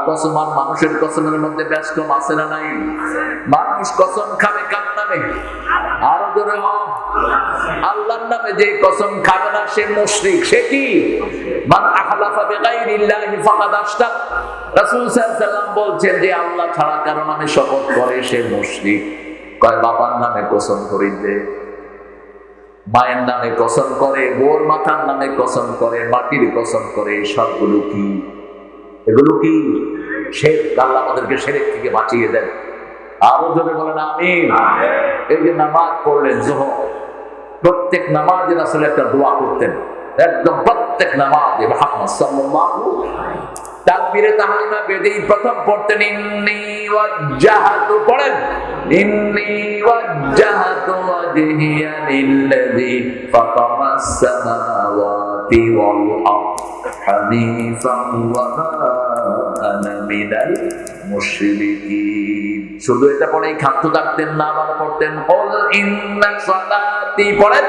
কসম আর মানুষের কসমের মধ্যে ব্যস্ত আছে না নাই? মানুষ কসম খাবে কার নামে? আরো জোরে আল্লাহর নামে যে কসম খাবে না সে মুশরিক। সে কি? মান আহলাফা বিগাইরিল্লাহি ফাকাদ আশরাক। রাসূল সাল্লাল্লাহু আলাইহি ওয়াসাল্লাম বলছেন যে আল্লাহ ছাড়া কারো নামে শপথ করে সে মুশরিক। কয় বাবার নামে কসম করিতে, মায়ের নামে কসম করে, বোর মাথার নামে কসম করে, মাটির কসম করে, সবগুলো কি? এগুলো কি শিরক? আল্লাহ আমাদেরকে শিরক থেকে বাঁচিয়ে দেন। আরো জোরে বলেন আমিন। এই যে নামাজ পড়লেন যোহর, প্রত্যেক নামাজে রাসূল একটা দোয়া করতেন, একদম প্রত্যেক নামাজে মুহাম্মদ সাল্লাল্লাহু তাকবীরে তাহরিমা বেদেই প্রথম পড়তেন ইন্নী ওয়াজ্জাহাতু, পড়েন ইন্নী ওয়াজ্জাহাতু ওয়াজহিয়া লিল্লাযী ফাতারাস সামাওয়াতি ওয়াল আরদ হানিফান ওয়া মা আনা মিনাল মুশরিকিন। শুধু এটা পড়েই ক্ষান্ত থাকতেন না, আবার পড়তেন কুল ইন্না সালাতি, পড়েন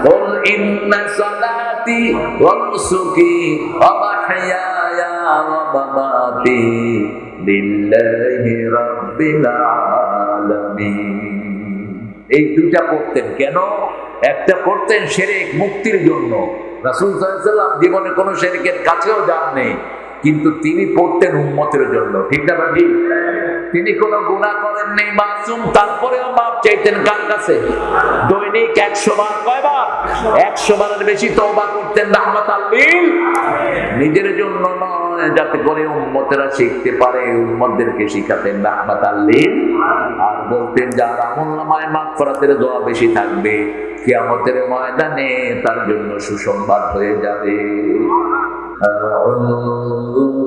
কুল ইন্না সালাতি ওয়া নুসুকি ওয়া মাহইয়ায়া ওয়া মামাতি লিল্লাহি রাব্বিল আলামিন। এই দুইটা পড়তেন কেন? একটা পড়তেন শিরক মুক্তির জন্য। রাসূল সাল্লাল্লাহু আলাইহি ওয়াসাল্লাম জীবনে কোনো শিরকের কাছেও যাননি, কিন্তু তিনি পড়তেন উম্মতের জন্য। ঠিক না ভাই? তিনি কোনো গুনাহ করেননি, মাসুম, তারপরেও মাপ চাইতেন কার কাছে? দৈনিক 100 বার। কয়বার? 100 বারের বেশি তওবা করতেন রাহমাতাল লিল, নিজের জন্য নয়, যাতে করে উম্মতেরা শিখতে পারে। উম্মতদেরকে শিখাতেন রাহমাতাল লিল। আর বলতেন যার আমলনামায় মাগফিরাতের দোয়া বেশি থাকবে, কিয়ামতের ময়দানে তার জন্য সুসংবাদ হয়ে যাবে। أعوذ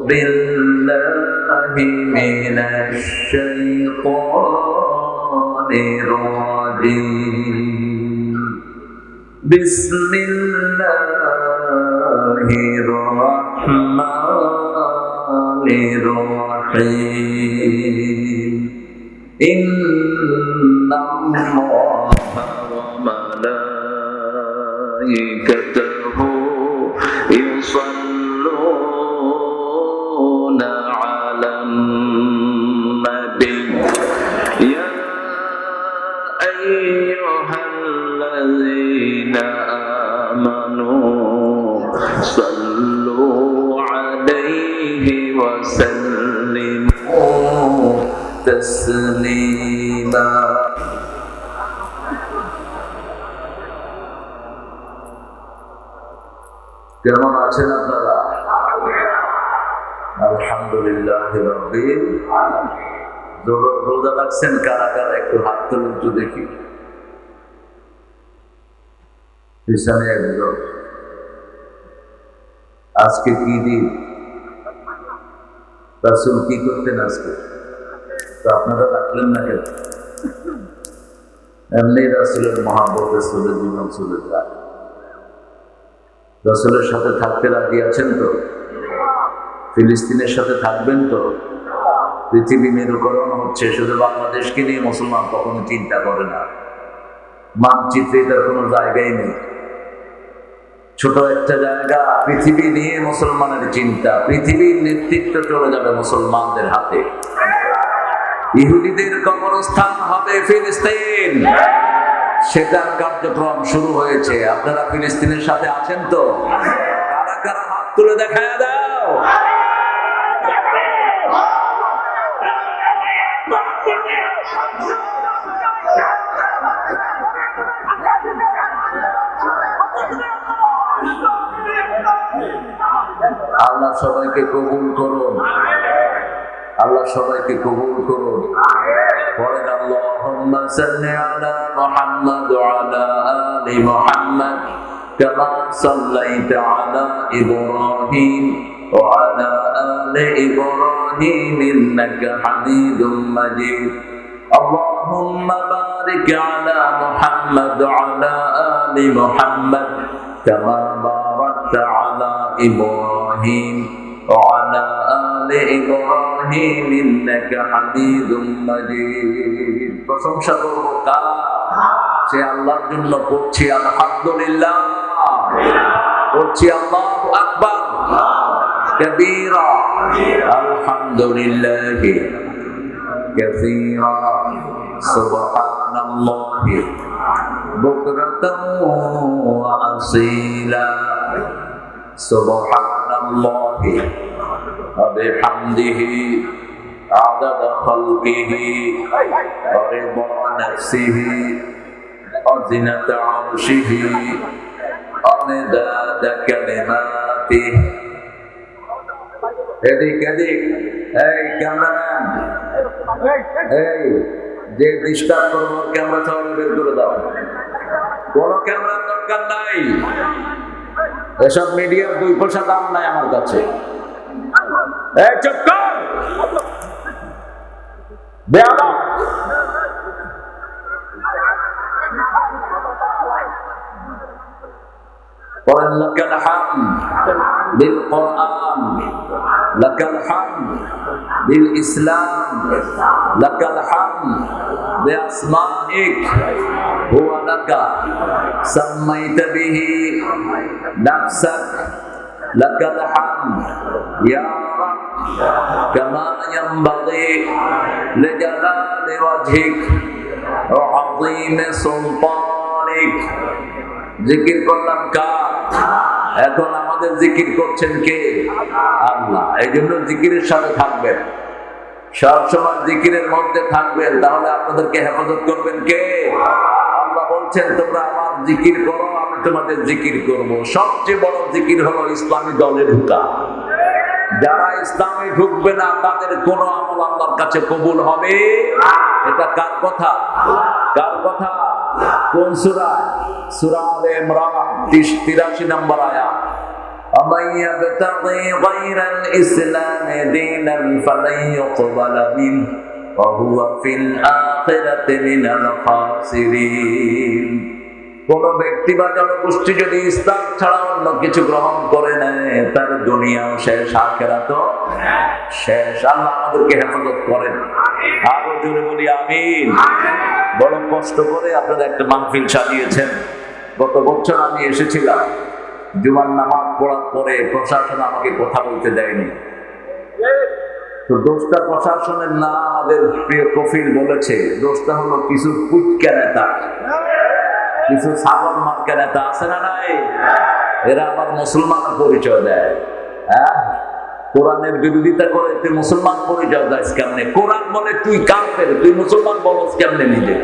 بالله من الشيطان الرجيم بسم الله الرحمن الرحيم إن الله وملائكته يصلون على النبي يا أيها الذين آمنوا صلوا عليه وسلموا تسليما। কেমন আছেন আপনারা? আলহামদুলিল্লাহ রাব্বিল আলামিন। রোজা রাখছেন কারা কারা? একটু হাত তুলুন তো দেখি। পিছনে একজন। আজকে কি দিন? রাসূল কি করতেন আজকে? তো আপনারা রাখলেন না কেন? এমনি রাসূলের মহব্বতে চলে জীবন চলে যায়। রাসূলের সাথে থাকতে রাজি আছেন তো? ফিলিস্তিনের সাথে থাকবেন তো? পৃথিবী মেরুকরণ হচ্ছে, শুধু বাংলাদেশকে নিয়ে মুসলমান কখনো চিন্তা করে না। মানচিত্রে এটার কোনো জায়গাই নেই। ছোট একটা জায়গা, পৃথিবী নিয়ে মুসলমানের চিন্তা। পৃথিবীর নেতৃত্ব চলে যাবে মুসলমানদের হাতে। ইহুদিদের কবরস্থান হবে ফিলিস্তিন, সেটার কার্যক্রম শুরু হয়েছে। আপনারা ফিলিস্তিনের সাথে আছেন তো? কারা কারা হাত তুলে দেখায় দাও। আল্লাহ সবাইকে কবুল করুন, আল্লাহ সবাইকে কবুল করুন। পড়েন আল্লাহুম্মা সাল্লি আলা মুহাম্মাদ ওয়া আলা আলি মুহাম্মাদ কামা সাল্লাইতা আলা ইব্রাহিম ওয়া আলা আলি ইব্রাহিম ইন্নাকা হামিদুম মাজিদ। আল্লাহুম্মা বারিক আলা মুহাম্মাদ ওয়া আলা আলি মুহাম্মাদ কামা বারাকতা আলা ইব্রাহিম وعلى آل إبراهيم إنك حميد مجيد। প্রশংসা করব কার? সে আল্লাহর জন্য করছি আলহামদুলিল্লাহ, করছি আল্লাহু আকবার কবীরা, আলহামদুলিল্লাহ। আলহামদুলিল্লাহি কাসীরা সুবহানাল্লাহি বুকরাতান ওয়া আসীলা সুবহানাল্লাহি ওয়া বিহামদিহি আদাদা খালকিহি ওয়া রিদা নাফসিহি ওয়া জিনাতা আরশিহি ওয়া মিদাদা কালিমাতিহি। এদিক এদিক, এই ক্যামেরাম্যান, এই যে ডিস্টার্ব করবো ক্যামেরা চাওয়ালে বের করে দাও। কোনো ক্যামেরার দরকার নাই, এসব মিডিয়ার 2 পয়সা দাম নাই আমার কাছে। এই চুপ কর বেয়াদব। قل لك الحمد بالقرآن، لك الحمد بالإسلام، لك الحمد بأسمائك، هو لك سميت به نفسك، لك الحمد يا رب كما ينبغي لجلال وجهك وعظيم سلطانك। জিকির করলাম কার? এখন আমাদের জিকির করছেন কে? আল্লাহ। এই জন্য জিকিরের সাথে থাকবেন, সবসময় জিকিরের মধ্যে থাকবেন, তাহলে আপনাদেরকে হেফাজত করবেন কে? আল্লাহ বলছেন তোমরা আমার জিকির করো, আমি তোমাদের জিকির করব। সবচেয়ে বড় জিকির হলো ইসলামী দলে ঢুকা। যারা ইসলামে ঢুকবে না তাদের কোনো আমল আল্লাহর কাছে কবুল হবে। এটা কার কথা? কার কথা? কোন সূরা? সূরা আলে ইমরান 83 নম্বর আয়াত। ومن يبتغي غير الإسلام دينا فلن يقبل منه وهو في الآخرة من الخاسرين। কোন ব্যক্তি বা জনগোষ্ঠী যদি ইসলাম ছাড়া অন্য কিছু গ্রহণ করে নেয় তার দুনিয়াও শেষ, আখিরাতও শেষ। আল্লাহ আমাদেরকে হেফাজত করেন। আরো জোরে বলি আমিন। বড় কষ্ট করে আপনারা একটা মাহফিল সাজিয়েছেন। গত বছর আমি এসেছিলাম, জুমার নামাজ পড়ার পরে প্রশাসন আমাকে কথা বলতে দেয়নি। তো দোষটা প্রশাসনের না, আমাদের প্রিয় কফিল বলেছে দোষটা হলো কিছু কুচকা নেতা, কিছু সাগর মার্কা নেতা আছে না নাই, এরা আবার মুসলমান পরিচয় দেয়। হ্যাঁ, কোরআনের বিরোধিতা করে তুই মুসলমান পরিচয় দেয় কেমনে? কোরআন বলে তুই কাফের, তুই মুসলমান বলস কেমনে নিজে?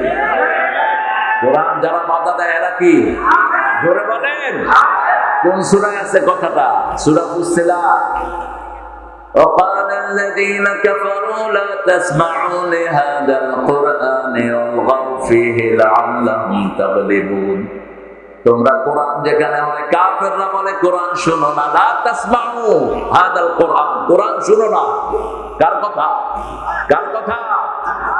কোরআন যারা বাধা দেয় এরা কি? জোরে বলেন কোন সূরায় আছে কথাটা? সূরা ফুসসিলাত। وقال الذين كفروا لا تسمعوا لهذا القرآن والغوا فيه لعلهم تغلبون। তোমরা কোরআন যেখানে হয় কাফেররা বলে কোরআন শুনো না, লা তাসমাউ হাদাল কোরআন, কোরআন শুনো না। কার কথা? কার কথা?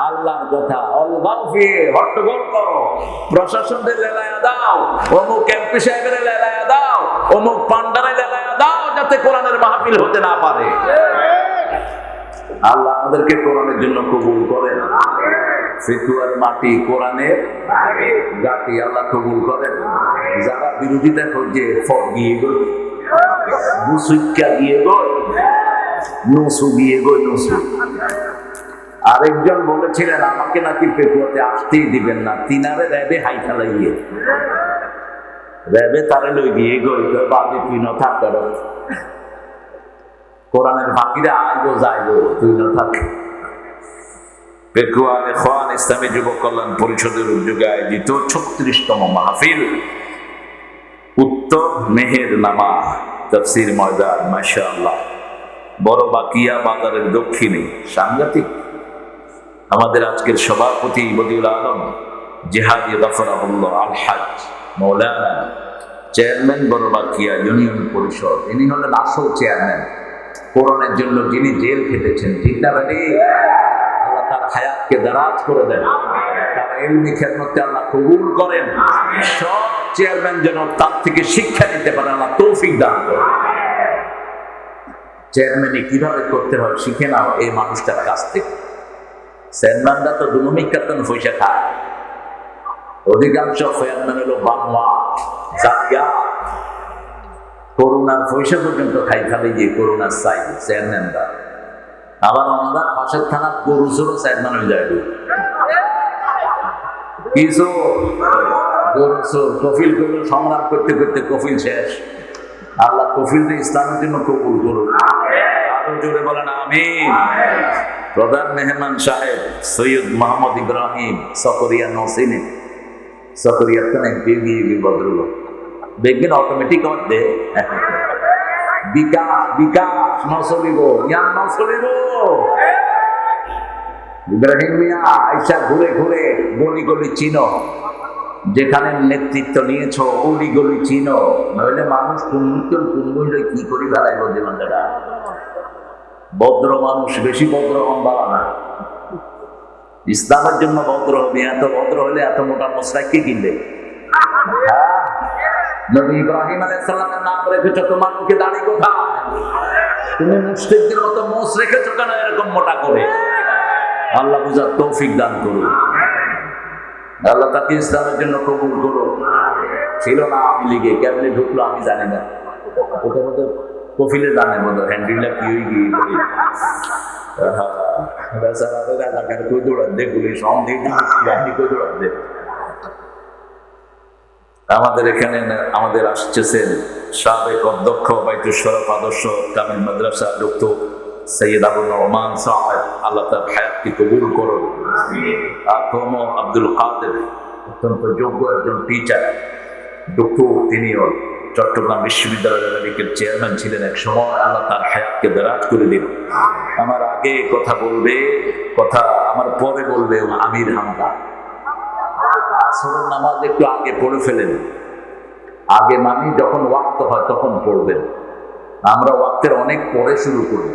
আল্লাহর কথা। অলগাউ ফি, হট্টগোল করো, প্রশাসনদের লেলায়া দাও, অমুক এমপি সাহেবের লেলায়া দাও, অমুক পান্ডারে লেলায়া দাও, যাতে কোরআনের মাহফিল হতে না পারে। আল্লাহ আমাদেরকে কোরআনের জন্য কবুল করেন। ফিকুয়ার মাটি কোরআনের গাটি আল্লাহ কবুল করেন। যারা বিরোধিতা করছে ফগিয়ে গই, মুসুক্কা দিয়ে গই, নসু দিয়ে গই, নসু। আরেকজন বলেছিলেন আমাকে নাকি পেকুয়াতে আসতেই দিবেন না, তিনারে র্যাবে হাই ফেলাইয়ে, র্যাবে তারে লই গিয়ে গই, বাবি তুই না থাক, কোরআনের বাকিরা আইবো যাইবো, তুই না থাক। পেকুয়া ইখওয়ান ইসলামী যুব কল্যাণ পরিষদের উদ্যোগে আয়োজিত 36তম মাহফিল উত্তর মেহের নামা তাফসীর ময়দান, মাশাআল্লাহ, বড় বাকিয়া বাজারের দক্ষিণে। সাংঘাতিক। আমাদের আজকের সভাপতি বদিউল আলম জিহাদি গফরাহুল্লাহ আল হাজ মৌলানা, চেয়ারম্যান বড় বাকিয়া ইউনিয়ন পরিষদ, ইনি হলেন আসল চেয়ারম্যান। কোরআনের জন্য যিনি জেল খেটেছেন, ঠিক না ভাই? আল্লাহ তার হায়াতকে দারাজ করে দেন, তার ইলমি খেদমতে আল্লাহ কবুল করেন। সব চেয়ারম্যান যেন তার থেকে শিক্ষা নিতে পারে, আল্লাহ তৌফিক দান করেন। চেয়ারম্যানে কিভাবে করতে হয় শিখে নাও এই মানুষটার কাছ থেকে। চেয়ারম্যানরা তো দুনুমিকাতন পয়সা খায়, অধিকাংশ চেয়ারম্যান হলো বাংলা জাতিয়া, করোনার পয়সা পর্যন্ত খাই খালি গিয়ে করোনার চাই চেয়ারম্যানরা। আবার আমাদের পাশের থানা গরু ছিল চেয়ারম্যান হয়ে যায় কিছু গরু চোর কফিল করলো সংগ্রাম করতে করতে কফিল শেষ। আল্লাহ কফিলকে ইসলামের জন্য কবুল করুন। আরো জোরে বলেন আমিন। প্রধান মেহমান সাহেব সৈয়দ মোহাম্মদ ইব্রাহিম সকরিয়া নসিনে সকরিয়া ভদ্রলোক দেখবেন অটোমেটিক দে বিকাশ বিকাশ নচলিব ইয়ান নচলিব। ইব্রাহিম মিয়া আইসা ঘুরে ঘুরে গলি গলি চিনো, যেখানে নেতৃত্ব নিয়েছ অলি গলি চিনো, নইলে মানুষ কোন কি করি বেড়াইব জীবনটা। ভদ্র মানুষ বেশি ভদ্র হন বাবা না, ইসলামের জন্য ভদ্র হবে। এত ভদ্র হলে এত মোটা মশলা কে কিনবে? নবী ইব্রাহিম আলাইহিস সালামের নাম রেখেছো, তোমার মুখে দাড়ি কোথায়? তুমি মুশরিকদের মতো মোষ রেখেছো কেন এরকম মোটা করে? আল্লাহ বুঝার তৌফিক দান করুন। আল্লাহ তাকে ইসলামের জন্য কবুল করুন। ছিল না আমি লিগে কেমনি ঢুকলো আমি জানি না, ওটা মতো কফিলে জানে মতো হ্যান্ডেলটা কি হয়ে গিয়ে আমাদের এখানে আমাদের আসছেন সাবেক অধ্যক্ষ বাইতুল শরফ আদর্শ কামিল মাদ্রাসা ডক্টর সৈয়দ আবু নোমান সাহেব, আল্লাহ তার হায়াতকে কবুল করুন। আব্দুল কাদের অত্যন্ত যোগ্য একজন টিচার ডক্টর, তিনিও চট্টগ্রাম বিশ্ববিদ্যালয়ের মেডিকেল চেয়ারম্যান ছিলেন এক সময়। আল্লাহ তার হায়াতকে দারাজ করে দিন। আমার আগে কথা বলবে, কথা আমার পরে বলবে আমির হামদা। আসরের নামাজ একটু আগে পড়ে ফেলেন, আগে মানে যখন ওয়াক্ত হয় তখন পড়বেন। আমরা ওয়াক্তের অনেক পরে শুরু করি।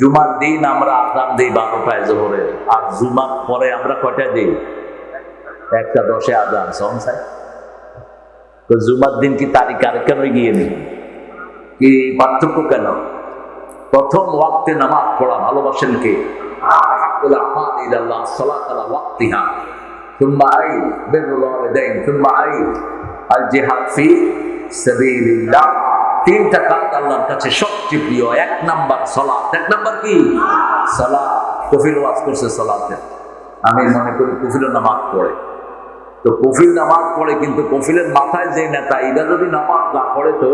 জুমার দিন আমরা আযান দিই 12টায় জোহরের, আর জুমার পরে আমরা কয়টায় দিই? 1:10 আযান সংসার। তো জুমার দিন কি তারিখ আরেকটা হয়ে গিয়ে নেই কি? পার্থক্য কেন? প্রথম ওয়াক্তে নামাজ পড়া ভালোবাসেন কে? আহাব্বুল আমাল ইলাল্লাহ সালাত আলা ওয়াক্তিহা সুম্মা আই বিরুল ওয়ালিদাইন সুম্মা আই আল জিহাদ ফি সাবিলিল্লাহ। তিনটা কাজ আল্লাহর কাছে সবচেয়ে প্রিয়। এক নাম্বার সালাত। এক নাম্বার কি? সালাত। কফিল ওয়াজ করছে সালাতে, আমি মনে করি কফিল নামাজ পড়ে। তো কফিল নামাজ পড়ে, কিন্তু কফিলের মাথায় যে নেতা এরা যদি নামাজ না পড়ে তো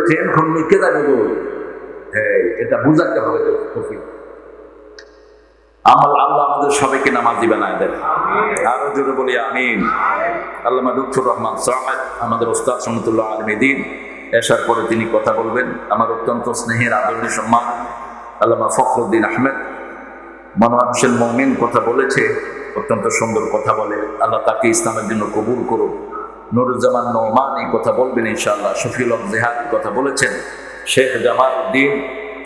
ট্রেন খুব মিকে যাবে। হ্যাঁ, এটা বুঝাতে হবে তো কফিল। আল্লাহ আমাদের সবাইকে নামাজ দিবে না এদের। আরো জোরে বলি আমিন। আল্লামা লুৎফুর রহমান সাহেব আমাদের ওস্তাদ সমতুল্লাহ আলমীদ্দিন এসার পরে তিনি কথা বলবেন। আমার অত্যন্ত স্নেহের আদরণীয় সম্মান আল্লামা ফখরুদ্দিন আহমেদ মনোয়ার হোসেন মমিন কথা বলেছে, অত্যন্ত সুন্দর কথা বলে। আল্লাহ তাকে ইসলামের জন্য কবুল করুন। নুরুজ্জামান নোমান এই কথা বলবেন ইনশাআল্লাহ। শফিউল হক জেহাদ কথা বলেছেন। শেখ জামাল উদ্দিন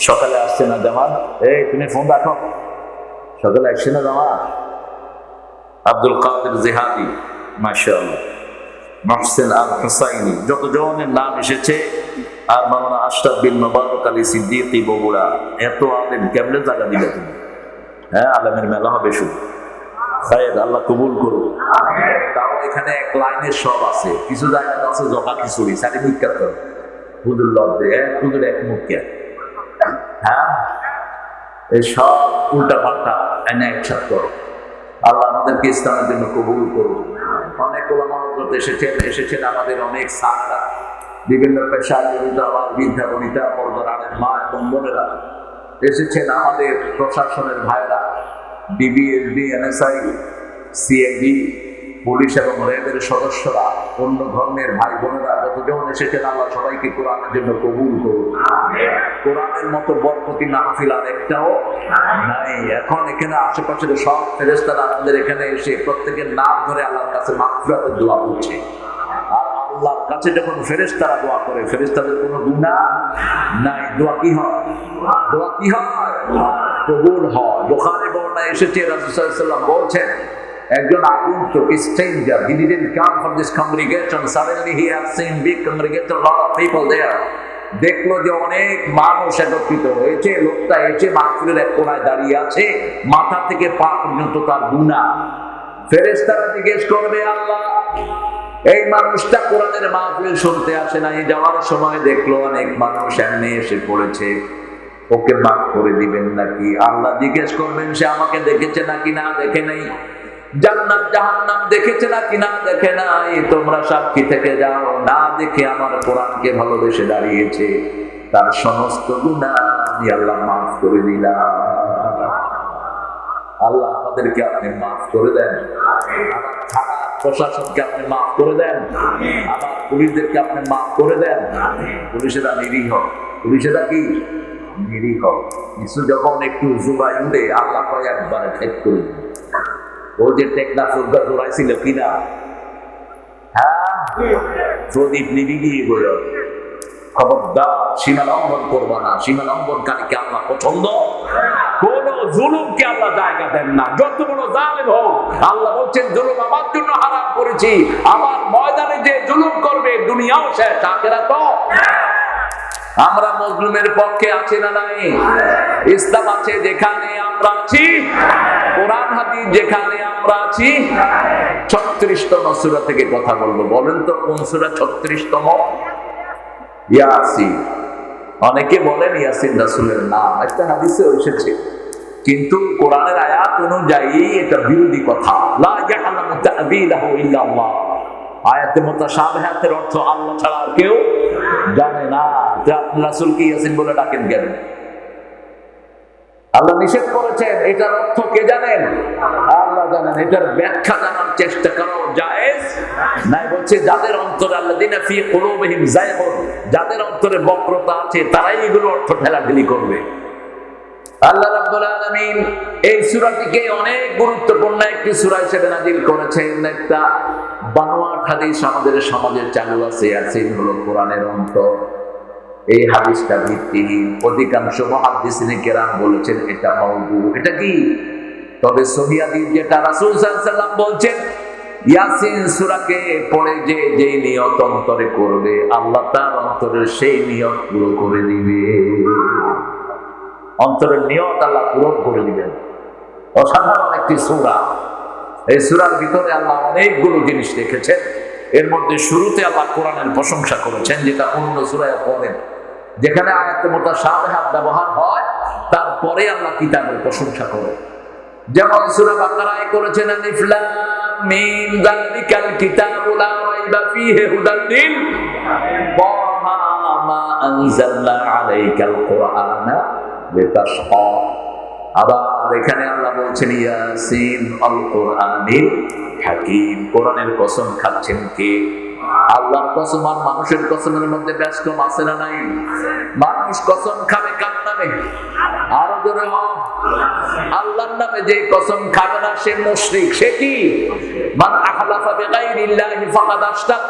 সকালে আসছে না? জামাল, এই তুমি ফোন রাখো, সকালে আসছে না জামাল? আব্দুল কাদের জেহাদি মাশাআল্লাহ, মহসেন আল হুসাইনি, যতজনের নাম এসেছে। আর মাওলানা আশরাফ বিন মুবারক আলী সিদ্দিকী বগুড়া। এত আলেম কেমনে জায়গা দিলে তুমি? হ্যাঁ, আলেমের মেলা হবে শুধু। খায়ের, আল্লাহ কবুল করুন। তাও এখানে এক লাইনের সব আছে, কিছু জায়গাতে আছে জগা খিচুড়ি সারি মুখ্যাত করে হুজুর লব্ধে হুজুর এক মুখ্যা। হ্যাঁ, এই সব উল্টা পাল্টা এনে একসাথে করো। আল্লাহ আমাদেরকে ইসলামের জন্য কবুল করুন। অনেক ওলামা হযরত এসেছেন আমাদের অনেক সাহারা, বিভিন্ন পেশা জড়িত, আবার বৃদ্ধা বনিতা, পর্দার আলেম মা এবং বোনেরা এসেছেন। আমাদের প্রশাসনের ভাইরা, ডিবিএসবি, এনএসআই, সিআইডি, পুলিশ এবং র্যাবের সদস্যরা, অন্য ধর্মের ভাই বোনেরা যতজন এসেছেন, আল্লাহ সবাইকে কোরআনের জন্য কবুল করুন। কোরআনের মতো বরকতি মাহফিল আর একটাও নাই। এখন এখানে আশেপাশের সব ফেরেশতারা আমাদের এখানে এসে প্রত্যেকের নাম ধরে আল্লাহর কাছে মাগফিরাতের দোয়া করছে। আর আল্লাহর কাছে যখন ফেরেশতারা দোয়া করে, ফেরেশতাদের কোনো গুনাহ নাই, দোয়া কি হয়? দোয়া কি হয়? কবুল হয়। বুখারী বর্ণনায় এসেছে রাসূল সাল্লাল্লাহু আলাইহি ওয়াসাল্লাম বলছেন, একজন আগন্তুক, stranger, he didn't come from this congregation, suddenly he has seen big congregation, lot of people there. দেখলো যে অনেক মানুষ একত্রিত হয়েছে, লোকটা এসে মাহফিলের এক কোণায় দাঁড়িয়ে আছে, মাথা থেকে পা পর্যন্ত তার গুনাহ। ফেরেশতারা জিজ্ঞেস করবে, আল্লাহ এই মানুষটা কোরআনের মাহফিল শুনতে আসে না, এই যাওয়ার সময় দেখলো অনেক মানুষ এমনি এসে পড়েছে, ওকে মাফ করে দিবেন নাকি? আল্লাহ জিজ্ঞেস করবেন সে আমাকে দেখেছে নাকি না দেখে নাই, জান্নাত জাহান্নাম দেখেছে নাকি না দেখে নাই, তোমরা সাক্ষী থেকে যাও। না দেখে আমার কোরআনকে ভালোবেসে দাঁড়িয়েছে, তার সমস্ত গুনাহ আমি আল্লাহ মাফ করে দিলাম। আল্লাহ আমাদেরকে আপনি মাফ করে দেন, আমার থানা প্রশাসনকে আপনি মাফ করে দেন, আমার পুলিশদেরকে আপনি মাফ করে দেন। পুলিশেরা নিরীহ, পুলিশেরা কি নিরীহ, কিছু যখন একটু জোড়াই উঠে আল্লাহ কয় একবারে ঠেক করে দিন। ও যে টেকনা সুগা জোড়াইছিল কিনা, হ্যাঁ প্রদীপ নিবি গিয়ে বলল খবরদার সীমা লঙ্ঘন করবো না, সীমা লঙ্ঘনকারীকে আল্লাহ পছন্দ, কোন জুলুমকে আল্লাহ জায়গা দেন না, যত বড় জালেম হোক। আল্লাহ বলছেন জুলুম আমার জন্য হারাম করেছি, আমার ময়দানে যে জুলুম করবে দুনিয়াও শেষ, আখিরাতও। আমরা মজলুমের পক্ষে আছি না নাই? ইসলাম আছে যেখানে আমরা আছি, কোরআন হাদিস যেখানে আমরা আছি। 36তম সূরা থেকে কথা বলবো, বলেন তো কোন সূরা 36তম? ইয়াসিন। অনেকে বলেন ইয়াসিন রাসূলের নাম, একটা হাদিসে এসেছে, কিন্তু কোরআনের আয়াত অনুযায়ী এটা বিরোধী কথা। লা ইয়ালামু তা'বীলাহু ইল্লা আল্লাহ। আয়াতে মুতাশাবিহাতের অর্থ আল্লাহ ছাড়া আর কেউ জানে না। রাসূলকে ইয়াসিন বলে ডাকেন কেন? আল্লাহ নিষেধ করেছেন, এটার অর্থ কে জানেন? আল্লাহ জানেন। এটার ব্যাখ্যা জানার চেষ্টা করা জায়েজ নাই। বলছে যাদের অন্তরে আল্লাযিনা ফি কুলুবিহিম যায়গুন, যাদের অন্তরে বক্রতা আছে তারাই এগুলো অর্থ ঠেলাঠেলি করবে। আল্লাহ রাব্বুল আলামিন এই সূরাটিকে অনেক গুরুত্বপূর্ণ একটি সূরা হিসেবে নাযিল করেছেন। একটা বানোয়াট হাদিস আমাদের সমাজে চালু আছে, ইয়াসিন হলো কোরআনের অন্ত। এই হাদিসটা ভিত্তিহীন, অধিকাংশ মুহাদ্দিসিনে কেরাম বলেছেন এটা মাওযু। এটা কি? তবে সহিহ হাদিস যেটা রাসূল সাল্লাল্লাহু আলাইহি ওয়াসাল্লাম বলছেন, ইয়াসিন সূরাকে পড়ে যে যেই নিয়ত অন্তরে করবে আল্লাহ তার অন্তরের সেই নিয়ত পুরো করে দিবে। অন্তরের নিয়ত আল্লাহ পূরণ করে দিবেন। অসাধারণ একটি সূরা। এই সূরার ভিতরে আল্লাহ অনেকগুলো জিনিস রেখেছেন। এর মধ্যে শুরুতে আল্লাহ কোরআনের প্রশংসা করেছেন, যেটা অন্য সূরায় পড়েন, যেখানে আয়াতে মুতাশাবিহাত ব্যবহার হয় তারপরে আল্লাহ কিতাবের প্রশংসা করেন। যেমন সূরা বাকারায় করেছেন আলিফ লাম মিম যালিকাল কিতাবু লা রাইবা ফীহি হুদাল লিল তাহা মা আনজালনা আলাইকাল কুরআনা লিতাশকা। আবার এখানে আল্লাহ বলছেন ইয়াসিন আল কুরআনিল হাকীম। কোরআনের কসম খাচ্ছেন কে? আল্লাহর কসম আর মানুষের কসমের মধ্যে ব্যস্ত আছে না নাই? মানুষ কসম খাবে কার নামে? আরো জোরে আল্লাহর নামে যে কসম খাবে না সে মুশরিক। সে কি? মান আহলাফা বিগাইরিল্লাহি ফাকাদ আশরাক।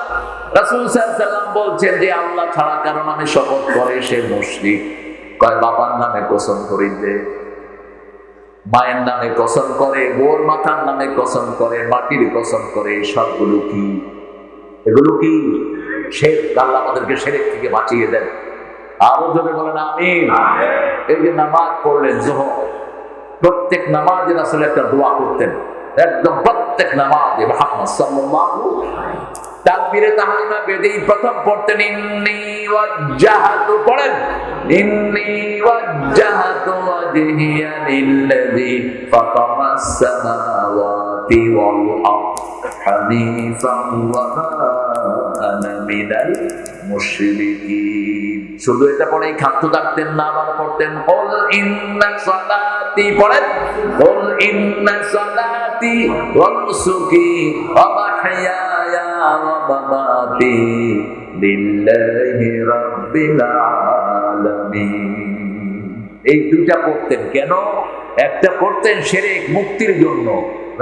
রাসূল সাল্লাল্লাহু আলাইহি ওয়াসাল্লাম বলছেন যে আল্লাহ ছাড়া কারো নামে শপথ করে সে মুশরিক। কয় বাবার নামে কসম করিতে, মায়ের নামে কসম করে, বোর মাথার নামে কসম করে, মাটির কসম করে, সবগুলো কি? এগুলো কি শিরক? আল্লাহ আমাদেরকে শিরক থেকে বাঁচিয়ে দেন। আরো জোরে বলেন আমিন। এই যে নামাজ পড়লেন যোহর, প্রত্যেক নামাজে রাসূল একটা দোয়া করতেন, একদম প্রত্যেক নামাজে মুহাম্মদ সাল্লাল্লাহু তাকবীরে তাহরিমা বেদেই প্রথম পড়তেন ইন্নী ওয়াজ্জাহাতু, পড়েন ইন্নী ওয়াজ্জাহাতু ওয়াজহিয়া লিল্লাযী ফাতারাস সামাওয়াতি ওয়াল আরদ হানিফান ওয়া মা আনা মিনাল মুশরিকিন। শুধু এটা পড়েই খাদ্য থাকতেন না, আবার পড়তেন কুল ইন্না সালাতি, পড়েন কুল ইন্না সালাতি ওয়া নুসুকি ওয়া মাহইয়ায়া ওয়া মামাতি লিল্লাহি রাব্বিল আলামিন। এই দুইটা পড়তেন কেন? একটা পড়তেন শিরক মুক্তির জন্য।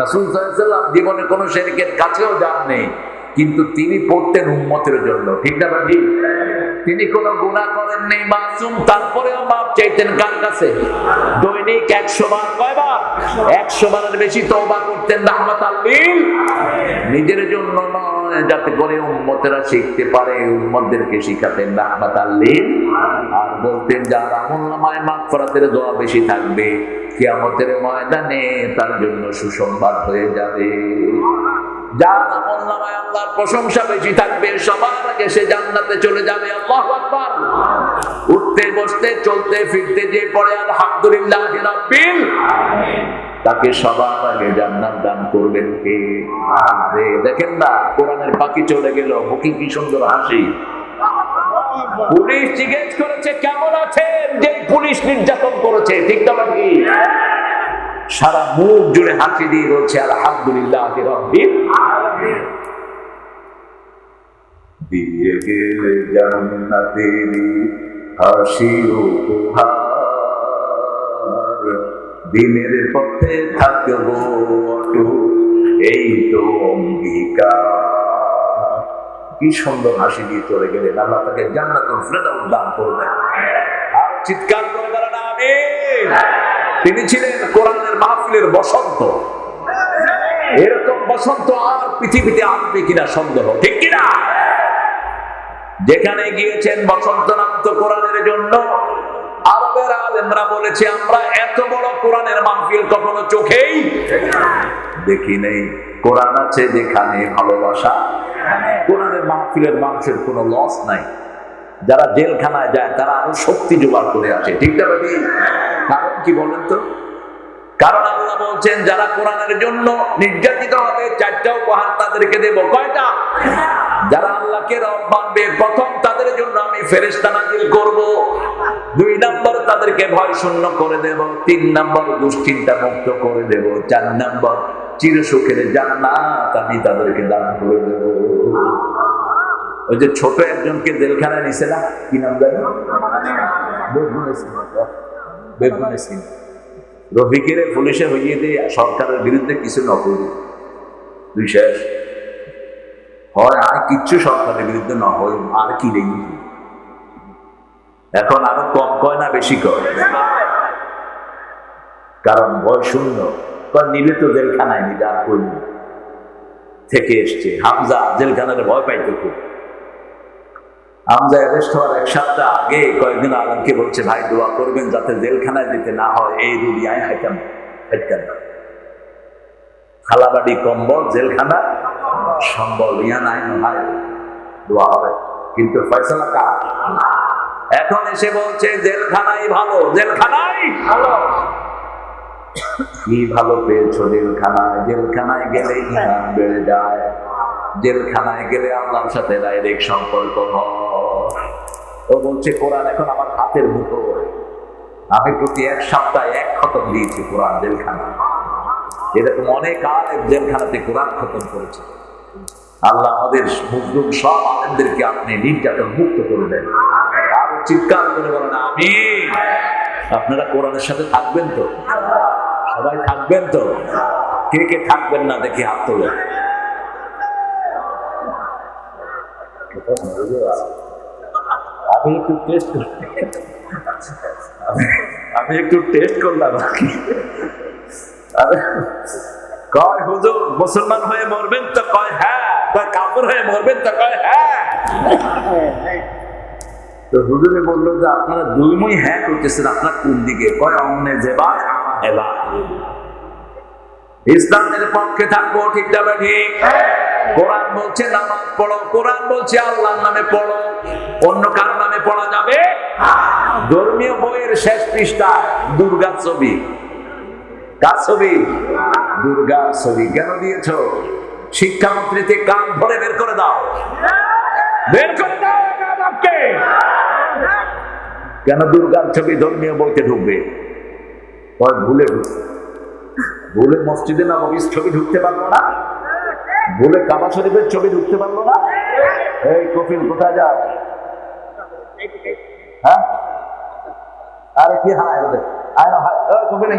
রাসূল সাল্লাল্লাহু আলাইহি ওয়াসাল্লাম জীবনে কোনো শিরকের কাছেও যান নেই, কিন্তু তিনি পড়তেন উম্মতের জন্য। ঠিক না ভাই? তিনি কোনো গুনাহ করেন নেই, মাসুম, তারপরেও মাপ চাইতেন কার কাছে? দৈনিক 100 বার। কয়বার? 100 বারের বেশি তওবা করতেন রাহমাতাল লিল, নিজের জন্য নয়, যাতে করে উম্মতেরা শিখতে পারে, উম্মতদেরকে শিখাতেন রাহমাতাল লিল। আর বলতেন যার আমলনামায় মাগফিরাতের দোয়া বেশি থাকবে কিয়ামতের ময়দানে তার জন্য সুসংবাদ হয়ে যাবে। যার আমলনামায় আল্লাহর প্রশংসা বেশি থাকবে সবার আগে সে জান্নাতে চলে যাবে। আল্লাহু আকবার। উঠতে বসতে চলতে ফিরতে যে পড়ে আলহামদুলিল্লাহি রাব্বিল আলামিন, তাকে সবার আগে জান্নাত দান করবেন কে? আরে দেখেন না, কোরআনের পাখি চলে গেল, মুখে কি সুন্দর হাসি। পুলিশ জিজ্ঞেস করেছে কেমন আছেন, যে পুলিশ নির্যাতন করেছে, ঠিক না কি? সারা মুখ জুড়ে হাসি দিয়ে বলছে আলহামদুলিল্লাহি রাব্বিল আলামিন। দিয়ে গেলে জান্নাতেরি হাসি উপহার, দিনের পথে থাকবো অটুট এই তো অঙ্গীকার। কি সুন্দর হাসি দিয়ে চলে গেলেন, আল্লাহ তাকে জান্নাতুল ফিরদাউস দান করবেন। আর চিৎকার করে বলেন আমিন। তিনি ছিলেন কোরআনের মাহফিলের বসন্ত। এরকম বসন্ত আর পৃথিবীতে আসবে কিনা সন্দেহ, ঠিক কিনা? যেখানে গিয়েছেন বসন্ত নামতো কোরআনের জন্য। আরবের আলেমরা বলেছে আমরা এত বড় কোরআনের মাহফিল কখনো চোখেই দেখি নেই। কোরআন আছে যেখানে ভালোবাসা। কোরআনের মাহফিলের মানুষের কোনো লস নাই। যারা জেলখানায় যায় তারা আরো শক্তি জোগাড় করে আসে, ঠিক না ভাবি? কারণ কি বলেন তো? কারণ আল্লাহ বলছেন যারা কোরআনের জন্য নির্যাতিত হবে চারটা উপহার তাদেরকে দেব। কয়টা? যারা আল্লাহকে রব মানবে প্রথম তাদের জন্য আমি ফেরেশতা নাজিল করব। 2 নম্বর তাদেরকে ভয় শূন্য করে দেব। 3 নম্বর দুশ্চিন্তা মুক্ত করে দেব। 4 নম্বর চিরসুখের জান্নাত আমি তাদেরকে দান করে দেব। ওই যে ছোট একজনকে জেলখানায় নিছে না, কি নাম জানি? বেগুনে সিং। রফিকের পুলিশে হইয়ে দিয়ে সরকারের বিরুদ্ধে কিছু নকরি দুই শেষ হয়। আর কিচ্ছু সরকারের বিরুদ্ধে না হয়, আর কি রেই এখন আরো কম কয় না বেশি কয়? কারণ ভয় শূন্য। নিলে তো জেলখানায় নিলে আর কই থেকে এসছে। হামজা জেলখানার ভয় পাইতো খুব। হামজা অ্যারেস্ট হওয়ার 1 সপ্তাহ আগে কয়েকদিন আলমকে বলছে ভাই দোয়া করবেন যাতে জেলখানায় যেতে না হয়। এই রুলিয়ায় হাইতাম খালাবাড়ি কম্বল, জেলখানা সম্বল, ইয়া নাই নয় দোয়া হবে, কিন্তু ফয়সালা কার? এখন এসে বলছে জেলখানাই ভালো, জেলখানাই ভালো। কি ভালো পেয়েছো জেলখানায়? জেলখানায় গেলে ইমান বেড়ে যায়, জেলখানায় গেলে আল্লাহর সাথে ডাইরেক্ট সম্পর্ক হয়। ও বলছে কোরআন এখন আমার হাতের মুঠোয়, আমি প্রতি 1 সপ্তাহে 1 খতম দিয়েছি কোরআন জেলখানা। এরকম অনেক আলেম জেলখানাতে কোরআন খতম করেছে। আল্লাহ আমাদের মুসলিম সব আলেমদেরকে আপনি নির্যাতন মুক্ত করে দেন। আর চিৎকার করে বলেন আমিন। আপনারা কোরআনের সাথে থাকবেন তো? সবাই থাকবেন তো? কে কে থাকবেন না দেখি হাত তোলে। আমি একটু টেস্ট করলাম। কয় হুজুর মুসলমান হয়ে মরবেন তো? কয় হ্যাঁ। কয় কাফের হয়ে মরবেন তো? কয় হ্যাঁ। তো হুজুরে বললো যে আপনারা দুইমই হ্যাঁ করতেছেন, আপনার কোন দিকে? কয় অমনে যেবা এবা ইসলামের পক্ষে থাকবো, ঠিক না ঠিক? কোরআন বলছে নামাজ পড়ো, কোরআন বলছে আল্লাহর নামে পড়ো, অন্য কারো নামে পড়া যাবে? ধর্মীয় বইয়ের শেষ পৃষ্ঠা দুর্গা ছবি। কার ছবি? দুর্গা ছবি। কেন দিয়েছো? শিক্ষামন্ত্রীতে কান ধরে বের করে দাও, বের করে দাও। কেন দুর্গার ছবি ধর্মীয় বইতে ঢুকবে? ভুলে ঢুকছে, ভুলে মসজিদে নববীর ছবি ঢুকতে পারলো না, ভুলে কাবা শরীফের ছবি ঢুকতে পারলো না। এই কফিল কোথায় যায়? হ্যাঁ আরে কি হায় ওদের কফিল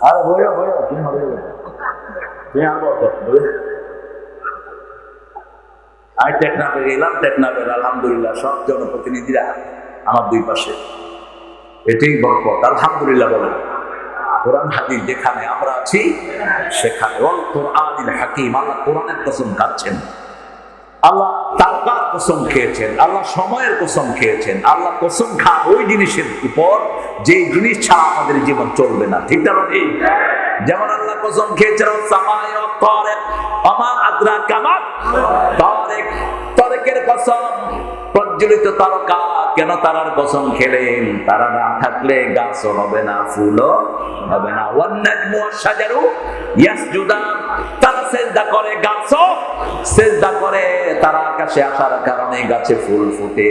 আরে বইও বইও তুমি হবে তুমি আনবো আমি টেকনাফে গেলাম। টেকনাফের আলহামদুলিল্লাহ সব জনপ্রতিনিধিরা আমার 2 পাশে। এটাই বরকত, আলহামদুলিল্লাহ বলেন। কোরআন হাদিস যেখানে আমরা আছি সেখানে কোরআনিল হাকিম, আল্লাহ কোরআনের কসম কাটছেন। আল্লাহ তারকার কসম খেয়েছেন, আল্লাহ সময়ের কসম খেয়েছেন। আল্লাহ কসম খান ওই জিনিসের উপর যে জিনিস ছাড়া আমাদের জীবন চলবে না। ঠিক না ঠিক? যেমন আল্লাহ কসম খেয়েছেন সামায় তারিক আমা আদরাকা মা তারিক, তারিকের কসম, প্রজ্বলিত তারকা। কেন তারার কসম খেলেন? তারা না থাকলে গাছও হবে না, ফুলও হবে না। ওয়ান নাজমু ওয়াশ শাজারু ইয়াসজুদান, তারা সিজদা করে, গাছও সিজদা করে। তারা আকাশে আসার কারণে গাছে ফুল ফুটে,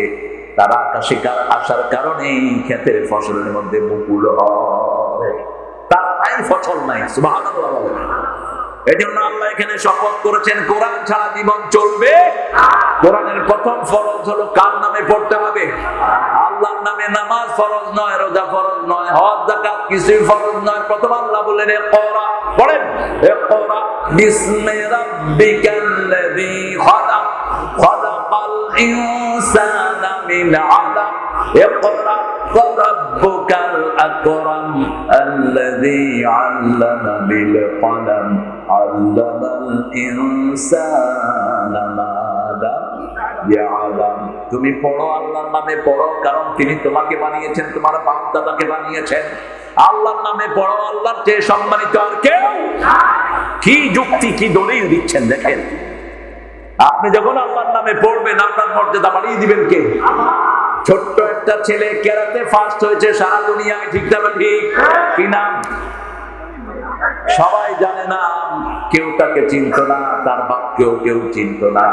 তারা আকাশে আসার কারণে ক্ষেতের ফসলের মধ্যে মুকুল হয়। তার নাই ফসল নাই। সুবহানাল্লাহ। এজন্য আল্লাহ এখানে শপথ করেছেন কোরআন ছাড়া জীবন চলবে। কোরআনের প্রথম ফরজ হলো কার নামে পড়তে হবে? আল্লাহর নামে। নামাজ ফরজ নয়, রোজা ফরজ নয়, হজ যাকাত কিছুই ফরজ নয়। প্রথম আল্লাহ বললেন ইকরা, পড়েন ইকরা বিসমি রাব্বিকাল্লাযী খালাক, খালাকাল ইনসানা মিন আলাক, ইকরা রাব্বুকাল আকরাম আল্লাযী আল্লামা বিল কলম আল্লামাল ইনসানা মা লাম ইয়ালাম। তুমি পড়ো, আল্লাহর নামে পড়ো, কারণ তিনি তোমাকে বানিয়েছেন, তোমার বাপ দাদাকে বানিয়েছেন। আল্লাহর নামে পড়ো, আল্লাহর চেয়ে সম্মানিত আর কেউ। কি যুক্তি, কি দলিল দিচ্ছেন দেখেন। আপনি যখন আল্লাহর নামে পড়বেন আপনার মর্যাদা বাড়িয়ে দিবেন কে? ছোট্ট একটা ছেলে কেরাতে ফার্স্ট হয়েছে সারা দুনিয়ায়, ঠিক না ঠিক? কি নাম? সবাই জানে না, কেউ তাকে চিনত না, তার বাপকেও কেউ চিনত না।